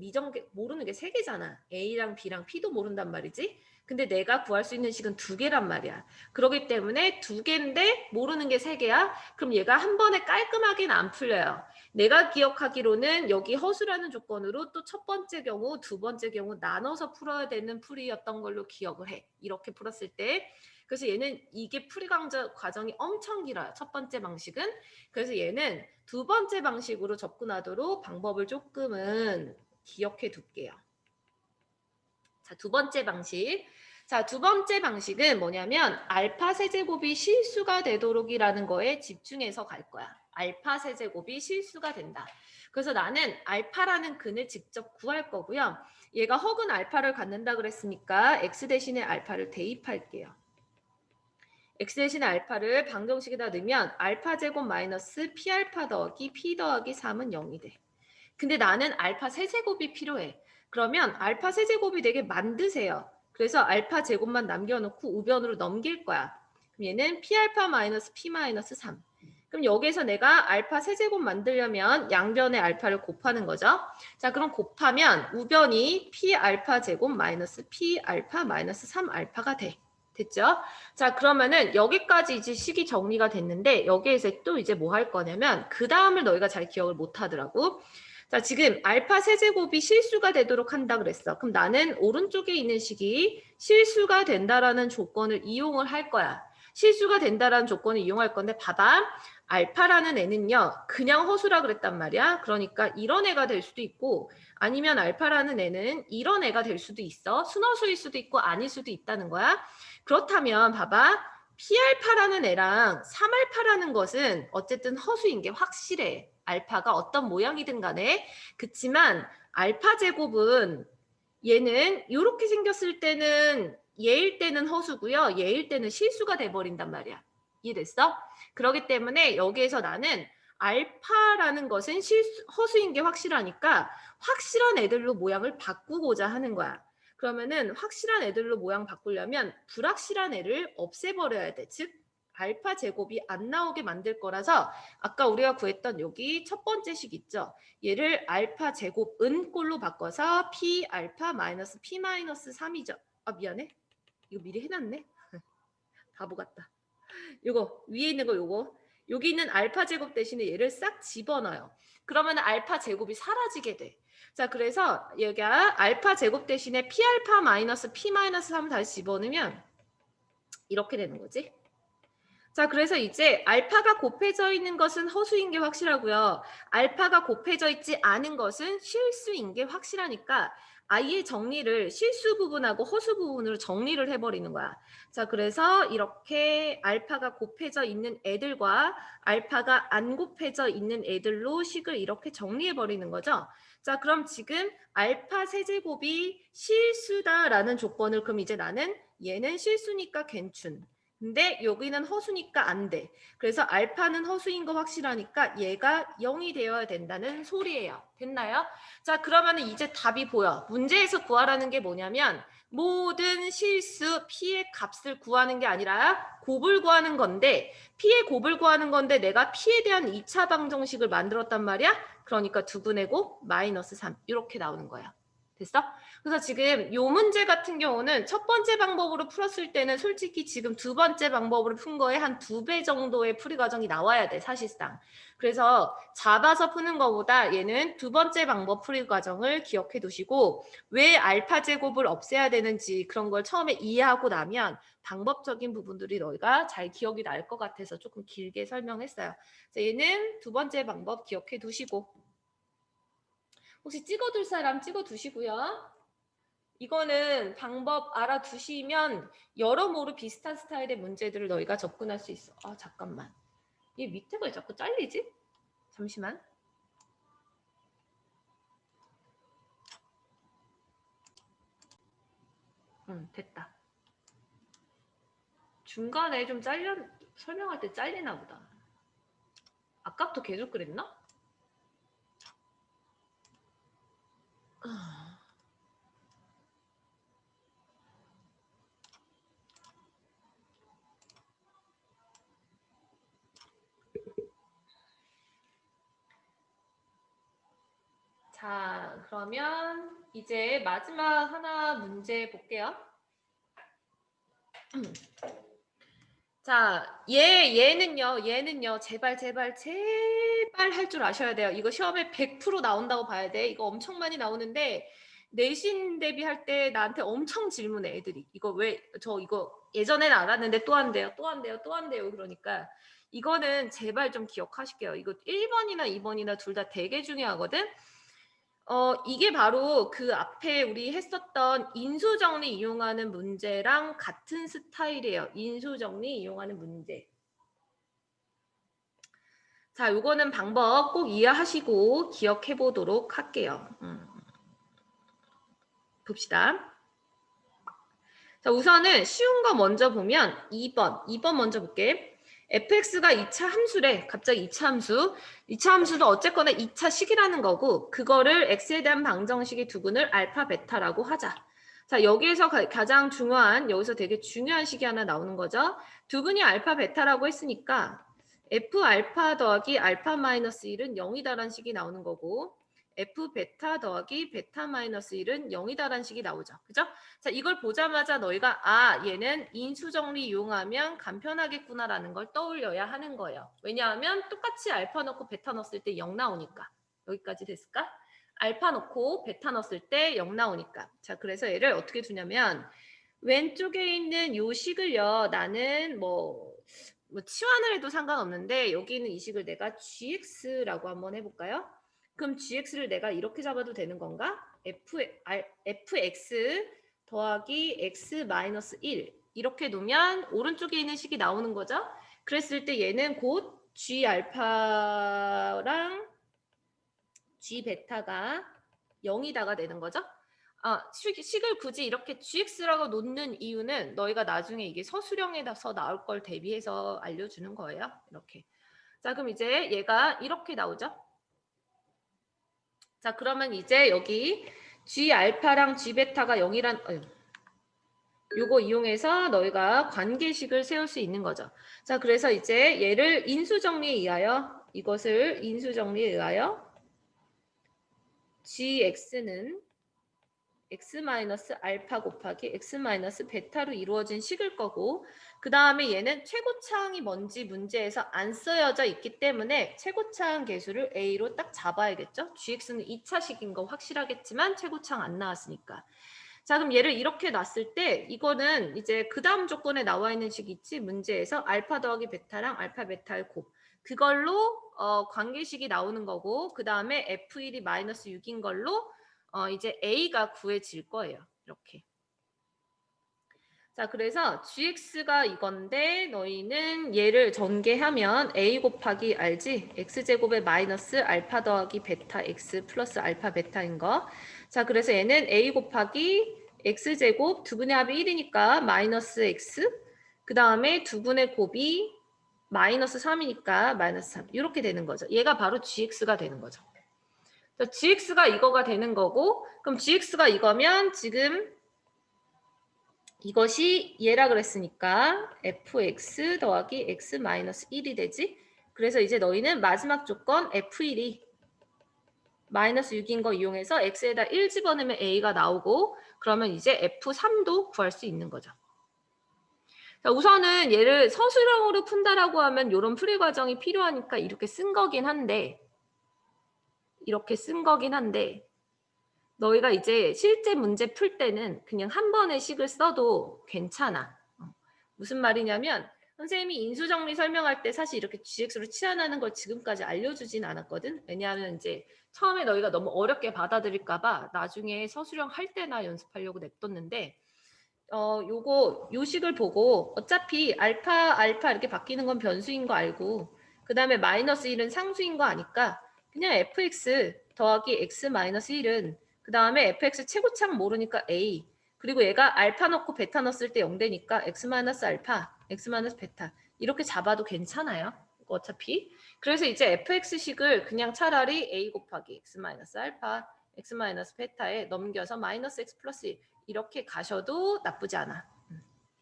모르는 게 3개잖아. A랑 B랑 P도 모른단 말이지. 근데 내가 구할 수 있는 식은 2개란 말이야. 그렇기 때문에 2개인데 모르는 게 3개야. 그럼 얘가 한 번에 깔끔하게는 안 풀려요. 내가 기억하기로는 여기 허수라는 조건으로 또 첫 번째 경우, 두 번째 경우 나눠서 풀어야 되는 풀이였던 걸로 기억을 해. 이렇게 풀었을 때. 그래서 얘는 이게 풀이 과정이 엄청 길어요. 첫 번째 방식은. 그래서 얘는 두 번째 방식으로 접근하도록 방법을 조금은 기억해 둘게요. 자, 두 번째 방식. 자, 두 번째 방식은 뭐냐면 알파 세제곱이 실수가 되도록이라는 거에 집중해서 갈 거야. 알파 세제곱이 실수가 된다. 그래서 나는 알파라는 근을 직접 구할 거고요. 얘가 허근 알파를 갖는다 그랬으니까 x 대신에 알파를 대입할게요. x 대신에 알파를 방정식에다 넣으면 알파 제곱 마이너스 p 알파 더하기 p 더하기 3은 0이 돼. 근데 나는 알파 세제곱이 필요해. 그러면 알파 세제곱이 되게 만드세요. 그래서 알파 제곱만 남겨놓고 우변으로 넘길 거야. 그럼 얘는 p 알파 마이너스 p 마이너스 3. 그럼 여기에서 내가 알파 세제곱 만들려면 양변에 알파를 곱하는 거죠. 자, 그럼 곱하면 우변이 p 알파 제곱 마이너스 p 알파 마이너스 3 알파가 돼. 됐죠? 자, 그러면은 여기까지 이제 식이 정리가 됐는데 여기에서 또 이제 뭐 할 거냐면 그 다음을 너희가 잘 기억을 못 하더라고. 자, 지금 알파 세제곱이 실수가 되도록 한다 그랬어. 그럼 나는 오른쪽에 있는 식이 실수가 된다라는 조건을 이용을 할 거야. 실수가 된다라는 조건을 이용할 건데 봐봐. 알파라는 애는요. 그냥 허수라 그랬단 말이야. 그러니까 이런 애가 될 수도 있고 아니면 알파라는 애는 이런 애가 될 수도 있어. 순허수일 수도 있고 아닐 수도 있다는 거야. 그렇다면 봐봐. P알파라는 애랑 3알파라는 것은 어쨌든 허수인 게 확실해. 알파가 어떤 모양이든 간에. 그치만 알파 제곱은 얘는 이렇게 생겼을 때는 얘일 때는 허수고요. 얘일 때는 실수가 돼버린단 말이야. 이해됐어? 그렇기 때문에 여기에서 나는 알파라는 것은 허수인 게 확실하니까 확실한 애들로 모양을 바꾸고자 하는 거야. 그러면은 확실한 애들로 모양 바꾸려면 불확실한 애를 없애버려야 돼. 즉 알파 제곱이 안 나오게 만들 거라서 아까 우리가 구했던 여기 첫 번째 식 있죠. 얘를 알파 제곱 은꼴로 바꿔서 p 알파 마이너스 p 마이너스 3이죠. 아 미안해. 이거 미리 해놨네. 바보 같다. 요거 위에 있는 거 요거. 여기 있는 알파 제곱 대신에 얘를 싹 집어넣어요. 그러면 알파 제곱이 사라지게 돼. 자, 그래서 여기가 알파 제곱 대신에 p 알파 마이너스 p 마이너스 3 다시 집어넣으면 이렇게 되는 거지. 자, 그래서 이제 알파가 곱해져 있는 것은 허수인 게 확실하고요. 알파가 곱해져 있지 않은 것은 실수인 게 확실하니까 아예 정리를 실수 부분하고 허수 부분으로 정리를 해버리는 거야. 자, 그래서 이렇게 알파가 곱해져 있는 애들과 알파가 안 곱해져 있는 애들로 식을 이렇게 정리해버리는 거죠. 자, 그럼 지금 알파 세제곱이 실수다라는 조건을 그럼 이제 나는 얘는 실수니까 괜춘. 근데 여기는 허수니까 안 돼. 그래서 알파는 허수인 거 확실하니까 얘가 0이 되어야 된다는 소리예요. 됐나요? 자, 그러면 이제 답이 보여. 문제에서 구하라는 게 뭐냐면 모든 실수 P의 값을 구하는 게 아니라 곱을 구하는 건데 P의 곱을 구하는 건데 내가 P에 대한 2차 방정식을 만들었단 말이야. 그러니까 두분의 곱 마이너스 3 이렇게 나오는 거야. 됐어? 그래서 지금 요 문제 같은 경우는 첫 번째 방법으로 풀었을 때는 솔직히 지금 두 번째 방법으로 푼 거에 한 2배 정도의 풀이 과정이 나와야 돼, 사실상. 그래서 잡아서 푸는 것보다 얘는 두 번째 방법 풀이 과정을 기억해 두시고 왜 알파 제곱을 없애야 되는지 그런 걸 처음에 이해하고 나면 방법적인 부분들이 너희가 잘 기억이 날 것 같아서 조금 길게 설명했어요. 자, 얘는 두 번째 방법 기억해 두시고 혹시 찍어둘 사람 찍어두시고요. 이거는 방법 알아두시면 여러모로 비슷한 스타일의 문제들을 너희가 접근할 수 있어. 아, 잠깐만. 얘 밑에가 왜 자꾸 잘리지? 잠시만. 됐다. 중간에 좀 설명할 때 잘리나 보다. 아까부터 계속 그랬나? 자, 그러면 이제 마지막 하나 문제 볼게요. 자, 얘는요, 제발 할 줄 아셔야 돼요. 이거 시험에 100% 나온다고 봐야 돼. 이거 엄청 많이 나오는데, 내신 대비할 때 나한테 엄청 질문해, 애들이. 이거 이거 예전에는 알았는데 또 한대요, 그러니까. 이거는 제발 좀 기억하실게요. 이거 1번이나 2번이나 둘 다 되게 중요하거든? 이게 바로 그 앞에 우리 했었던 인수정리 이용하는 문제랑 같은 스타일이에요. 인수정리 이용하는 문제. 자, 요거는 방법 꼭 이해하시고 기억해 보도록 할게요. 봅시다. 자, 우선은 쉬운 거 먼저 보면 2번 먼저 볼게. fx가 2차 함수래. 갑자기 2차 함수. 2차 함수도 어쨌거나 2차 식이라는 거고 그거를 x에 대한 방정식의 두근을 알파 베타라고 하자. 자, 여기에서 가장 중요한 여기서 되게 중요한 식이 하나 나오는 거죠. 두근이 알파 베타라고 했으니까 f 알파 더하기 알파 마이너스 1은 0이다라는 식이 나오는 거고 f 베타 더하기 베타 마이너스 1은 0이다라는 식이 나오죠. 그죠? 자, 이걸 보자마자 너희가 얘는 인수정리 이용하면 간편하겠구나라는 걸 떠올려야 하는 거예요. 왜냐하면 똑같이 알파 넣고 베타 넣었을 때 0 나오니까. 여기까지 됐을까? 알파 넣고 베타 넣었을 때 0 나오니까. 자, 그래서 얘를 어떻게 두냐면 왼쪽에 있는 요 식을요. 나는 뭐 치환을 해도 상관없는데 여기 있는 이 식을 내가 gx라고 한번 해볼까요? 그럼 gx를 내가 이렇게 잡아도 되는 건가? fx 더하기 x 마이너스 1 이렇게 놓으면 오른쪽에 있는 식이 나오는 거죠. 그랬을 때 얘는 곧 g 알파랑 g 베타가 0이다가 되는 거죠. 식을 굳이 이렇게 gx라고 놓는 이유는 너희가 나중에 이게 서술형에서 나올 걸 대비해서 알려주는 거예요. 이렇게. 자, 그럼 이제 얘가 이렇게 나오죠. 자, 그러면 이제 여기 G 알파랑 G 베타가 0이란 요거 이용해서 너희가 관계식을 세울 수 있는 거죠. 자, 그래서 이제 얘를 인수정리에 의하여 이것을 인수정리에 의하여 GX는 X 마이너스 알파 곱하기 X 마이너스 베타로 이루어진 식일 거고 그 다음에 얘는 최고차항이 뭔지 문제에서 안 쓰여져 있기 때문에 최고차항 계수를 A로 딱 잡아야겠죠. GX는 2차식인 거 확실하겠지만 최고차항 안 나왔으니까. 자, 그럼 얘를 이렇게 놨을 때 이거는 이제 그 다음 조건에 나와 있는 식 있지? 문제에서 알파 더하기 베타랑 알파 베타의 곱. 그걸로 관계식이 나오는 거고 그 다음에 F1이 마이너스 6인 걸로 이제 A가 구해질 거예요. 이렇게. 자, 그래서 gx가 이건데 너희는 얘를 전개하면 a 곱하기 알지? x제곱에 마이너스 알파 더하기 베타 x 플러스 알파 베타인 거. 자, 그래서 얘는 a 곱하기 x제곱 두 분의 합이 1이니까 마이너스 x 그 다음에 두 분의 곱이 마이너스 3이니까 마이너스 3 이렇게 되는 거죠. 얘가 바로 gx가 되는 거죠. gx가 이거가 되는 거고 그럼 gx가 이거면 지금 이것이 얘라 그랬으니까 fx 더하기 x 마이너스 1이 되지. 그래서 이제 너희는 마지막 조건 f1이 마이너스 6인 거 이용해서 x에다 1 집어넣으면 a가 나오고 그러면 이제 f3도 구할 수 있는 거죠. 자, 우선은 얘를 서술형으로 푼다라고 하면 이런 풀이 과정이 필요하니까 이렇게 쓴 거긴 한데 너희가 이제 실제 문제 풀 때는 그냥 한 번의 식을 써도 괜찮아. 무슨 말이냐면 선생님이 인수정리 설명할 때 사실 이렇게 GX로 치환하는 걸 지금까지 알려주진 않았거든. 왜냐하면 이제 처음에 너희가 너무 어렵게 받아들일까 봐 나중에 서술형 할 때나 연습하려고 냅뒀는데 요 식을 보고 어차피 알파 이렇게 바뀌는 건 변수인 거 알고 그 다음에 마이너스 1은 상수인 거 아니까 그냥 fx 더하기 x 마이너스 1은 그 다음에 fx 최고창 모르니까 a 그리고 얘가 알파 넣고 베타 넣었을 때 0 되니까 x 마이너스 알파 x 마이너스 베타 이렇게 잡아도 괜찮아요. 어차피 그래서 이제 fx식을 그냥 차라리 a 곱하기 x 마이너스 알파 x 마이너스 베타에 넘겨서 마이너스 x 플러스 1 이렇게 가셔도 나쁘지 않아.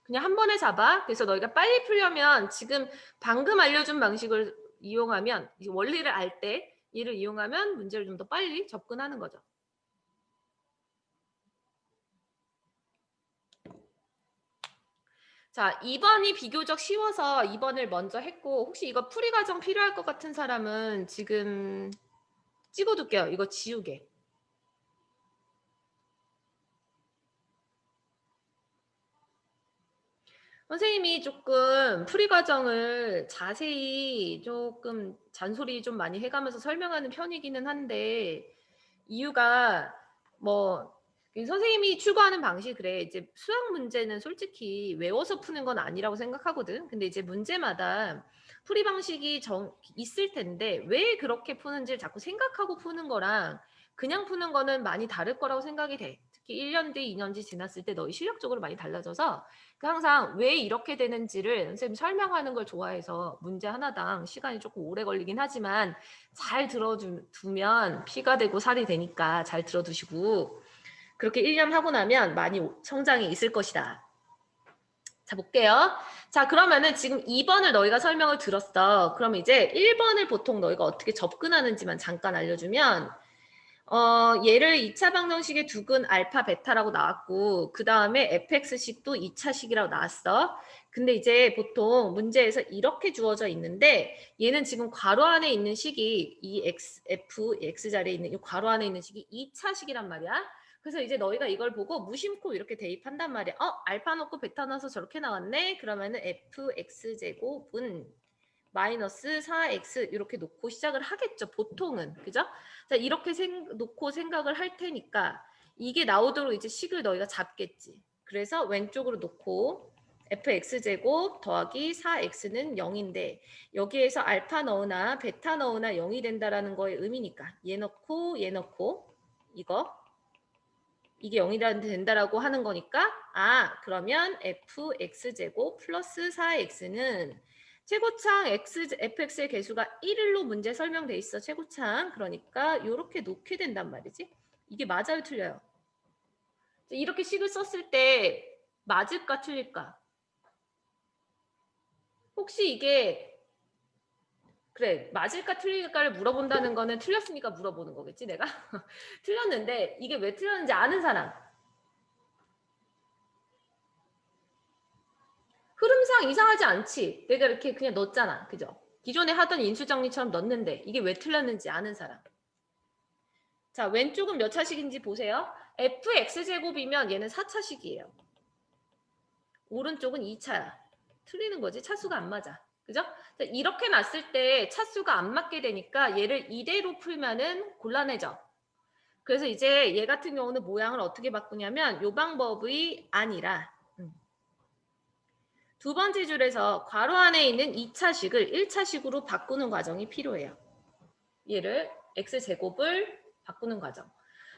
그냥 한 번에 잡아. 그래서 너희가 빨리 풀려면 지금 방금 알려준 방식을 이용하면 원리를 알 때 얘를 이용하면 문제를 좀 더 빨리 접근하는 거죠. 자, 2번이 비교적 쉬워서 2번을 먼저 했고 혹시 이거 풀이 과정 필요할 것 같은 사람은 지금 찍어둘게요. 이거 지우개. 선생님이 조금 풀이 과정을 자세히 조금 잔소리 좀 많이 해가면서 설명하는 편이기는 한데 이유가 뭐 선생님이 추구하는 방식이 그래. 이제 수학 문제는 솔직히 외워서 푸는 건 아니라고 생각하거든. 근데 이제 문제마다 풀이 방식이 있을 텐데 왜 그렇게 푸는지를 자꾸 생각하고 푸는 거랑 그냥 푸는 거는 많이 다를 거라고 생각이 돼. 특히 1년 뒤, 2년 뒤 지났을 때 너희 실력적으로 많이 달라져서 항상 왜 이렇게 되는지를 선생님 설명하는 걸 좋아해서 문제 하나당 시간이 조금 오래 걸리긴 하지만 잘 들어두면 피가 되고 살이 되니까 잘 들어두시고 그렇게 1년 하고 나면 많이 성장이 있을 것이다. 자, 볼게요. 자, 그러면은 지금 2번을 너희가 설명을 들었어. 그럼 이제 1번을 보통 너희가 어떻게 접근하는지만 잠깐 알려주면 얘를 2차 방정식의 두근 알파 베타라고 나왔고 그 다음에 fx식도 2차식이라고 나왔어. 근데 이제 보통 문제에서 이렇게 주어져 있는데 얘는 지금 괄호 안에 있는 식이 이 x 자리에 있는 이 괄호 안에 있는 식이 2차식이란 말이야. 그래서 이제 너희가 이걸 보고 무심코 이렇게 대입한단 말이야. 알파 넣고 베타 넣어서 저렇게 나왔네. 그러면은 fx제곱은 마이너스 4x 이렇게 놓고 시작을 하겠죠. 보통은. 그죠? 자, 이렇게 놓고 생각을 할 테니까 이게 나오도록 이제 식을 너희가 잡겠지. 그래서 왼쪽으로 놓고 fx제곱 더하기 4x는 0인데 여기에서 알파 넣으나 베타 넣으나 0이 된다라는 거의 의미니까 얘 넣고 이게 0이 된다라고 하는 거니까 그러면 fx제곱 플러스 4x는 최고창 fx의 개수가 1일로 문제 설명돼 있어. 최고창. 그러니까 이렇게 놓게 된단 말이지. 이게 맞아요, 틀려요? 이렇게 식을 썼을 때 맞을까, 틀릴까? 혹시 이게 그래, 맞을까, 틀릴까를 물어본다는 거는 틀렸으니까 물어보는 거겠지, 내가? 틀렸는데 이게 왜 틀렸는지 아는 사람. 흐름상 이상하지 않지? 내가 이렇게 그냥 넣었잖아. 그죠? 기존에 하던 인수정리처럼 넣었는데 이게 왜 틀렸는지 아는 사람. 자, 왼쪽은 몇 차식인지 보세요. fx제곱이면 얘는 4차식이에요. 오른쪽은 2차야. 틀리는 거지. 차수가 안 맞아. 그죠? 이렇게 놨을 때 차수가 안 맞게 되니까 얘를 이대로 풀면은 곤란해져. 그래서 이제 얘 같은 경우는 모양을 어떻게 바꾸냐면 이 방법이 아니라 두 번째 줄에서 괄호 안에 있는 2차식을 1차식으로 바꾸는 과정이 필요해요. 얘를 x제곱을 바꾸는 과정.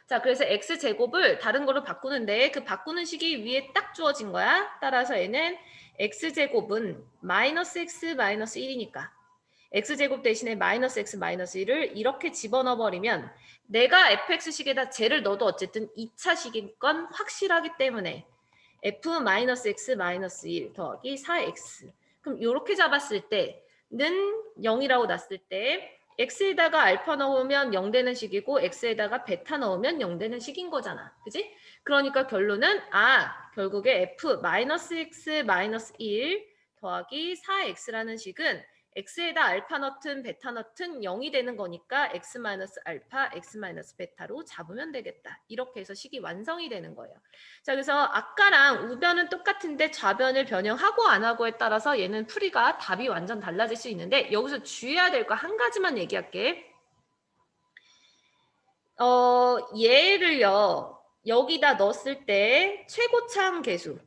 자, 그래서 x제곱을 다른 걸로 바꾸는데 그 바꾸는 식이 위에 딱 주어진 거야. 따라서 얘는 x제곱은 마이너스 x 마이너스 1이니까 x제곱 대신에 마이너스 x 마이너스 1을 이렇게 집어넣어 버리면 내가 fx식에다 쟤를 넣어도 어쨌든 2차식인 건 확실하기 때문에 f 마이너스 x 마이너스 1 더하기 4x. 그럼 이렇게 잡았을 때는 0이라고 놨을 때 x에다가 알파 넣으면 0 되는 식이고 x에다가 베타 넣으면 0 되는 식인 거잖아. 그지? 그러니까 결론은 결국에 f 마이너스 x 마이너스 1 더하기 4x라는 식은 x에다 알파 넣든 베타 넣든 0이 되는 거니까 x 마이너스 알파, x 마이너스 베타로 잡으면 되겠다. 이렇게 해서 식이 완성이 되는 거예요. 자, 그래서 아까랑 우변은 똑같은데 좌변을 변형하고 안 하고에 따라서 얘는 풀이가 답이 완전 달라질 수 있는데 여기서 주의해야 될 거 한 가지만 얘기할게. 얘를요. 여기다 넣었을 때 최고차항 계수.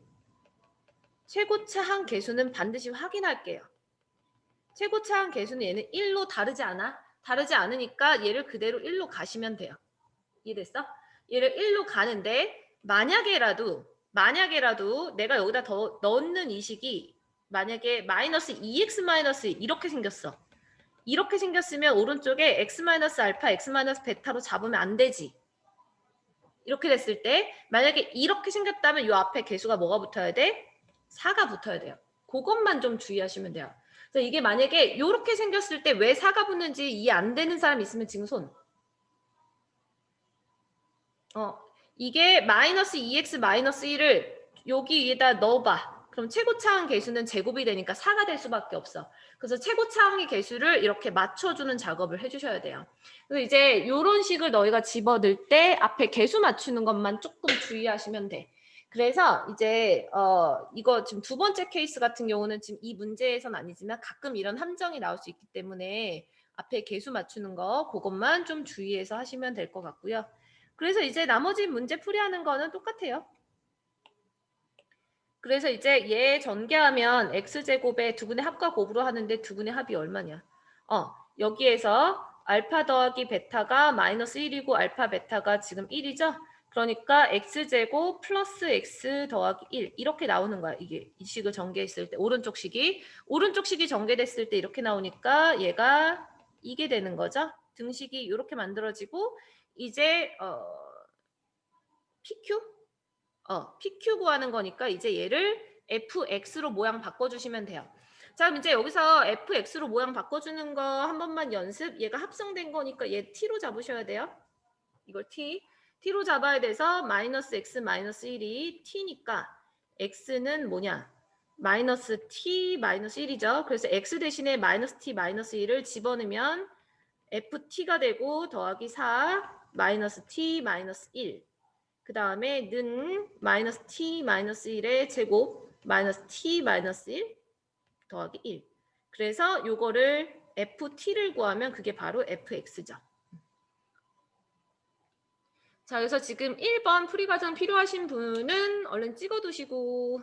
최고차항 계수는 반드시 확인할게요. 최고차항 계수는 얘는 1로 다르지 않아? 다르지 않으니까 얘를 그대로 1로 가시면 돼요. 이해됐어? 얘를 1로 가는데 만약에라도 내가 여기다 더 넣는 이 식이 만약에 마이너스 2x 마이너스 이렇게 생겼어. 이렇게 생겼으면 오른쪽에 x 마이너스 알파, x 마이너스 베타로 잡으면 안 되지. 이렇게 됐을 때 만약에 이렇게 생겼다면 이 앞에 개수가 뭐가 붙어야 돼? 4가 붙어야 돼요. 그것만 좀 주의하시면 돼요. 그래서 이게 만약에 이렇게 생겼을 때 왜 4가 붙는지 이해 안 되는 사람 있으면 지금 손. 이게 마이너스 2x 마이너스 1을 여기 위에다 넣어봐. 그럼 최고차항 개수는 제곱이 되니까 4가 될 수밖에 없어. 그래서 최고차항의 개수를 이렇게 맞춰주는 작업을 해주셔야 돼요. 그래서 이제 이런 식을 너희가 집어넣을 때 앞에 개수 맞추는 것만 조금 주의하시면 돼. 그래서 이제 이거 지금 두 번째 케이스 같은 경우는 지금 이 문제에선 아니지만 가끔 이런 함정이 나올 수 있기 때문에 앞에 개수 맞추는 거 그것만 좀 주의해서 하시면 될 것 같고요. 그래서 이제 나머지 문제 풀이하는 거는 똑같아요. 그래서 이제 얘 전개하면 x제곱에 두 분의 합과 곱으로 하는데 두 분의 합이 얼마냐. 여기에서 알파 더하기 베타가 마이너스 1이고 알파 베타가 지금 1이죠. 그러니까 x제곱 플러스 x 더하기 1 이렇게 나오는 거야. 이게 이 식을 전개했을 때 오른쪽 식이 전개됐을 때 이렇게 나오니까 얘가 이게 되는 거죠. 등식이 이렇게 만들어지고 이제 PQ? PQ 구하는 거니까 이제 얘를 fx로 모양 바꿔주시면 돼요. 자, 그럼 이제 여기서 fx로 모양 바꿔주는 거 한 번만 연습. 얘가 합성된 거니까 얘 t로 잡으셔야 돼요. 이걸 t로 잡아야 돼서 마이너스 x 마이너스 1이 t니까 x는 뭐냐? 마이너스 t 마이너스 1이죠. 그래서 x 대신에 마이너스 t 마이너스 1을 집어넣으면 ft가 되고 더하기 4 마이너스 t 마이너스 1 그 다음에 는 마이너스 t 마이너스 1의 제곱 마이너스 t 마이너스 1 더하기 1 그래서 요거를 ft를 구하면 그게 바로 fx죠. 자, 그래서 지금 1번 풀이 과정 필요하신 분은 얼른 찍어두시고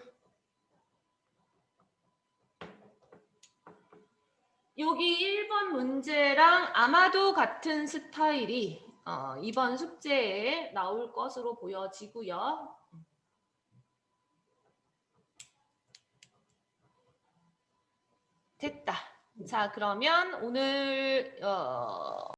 여기 1번 문제랑 아마도 같은 스타일이 이번 숙제에 나올 것으로 보여지고요. 됐다. 자, 그러면 오늘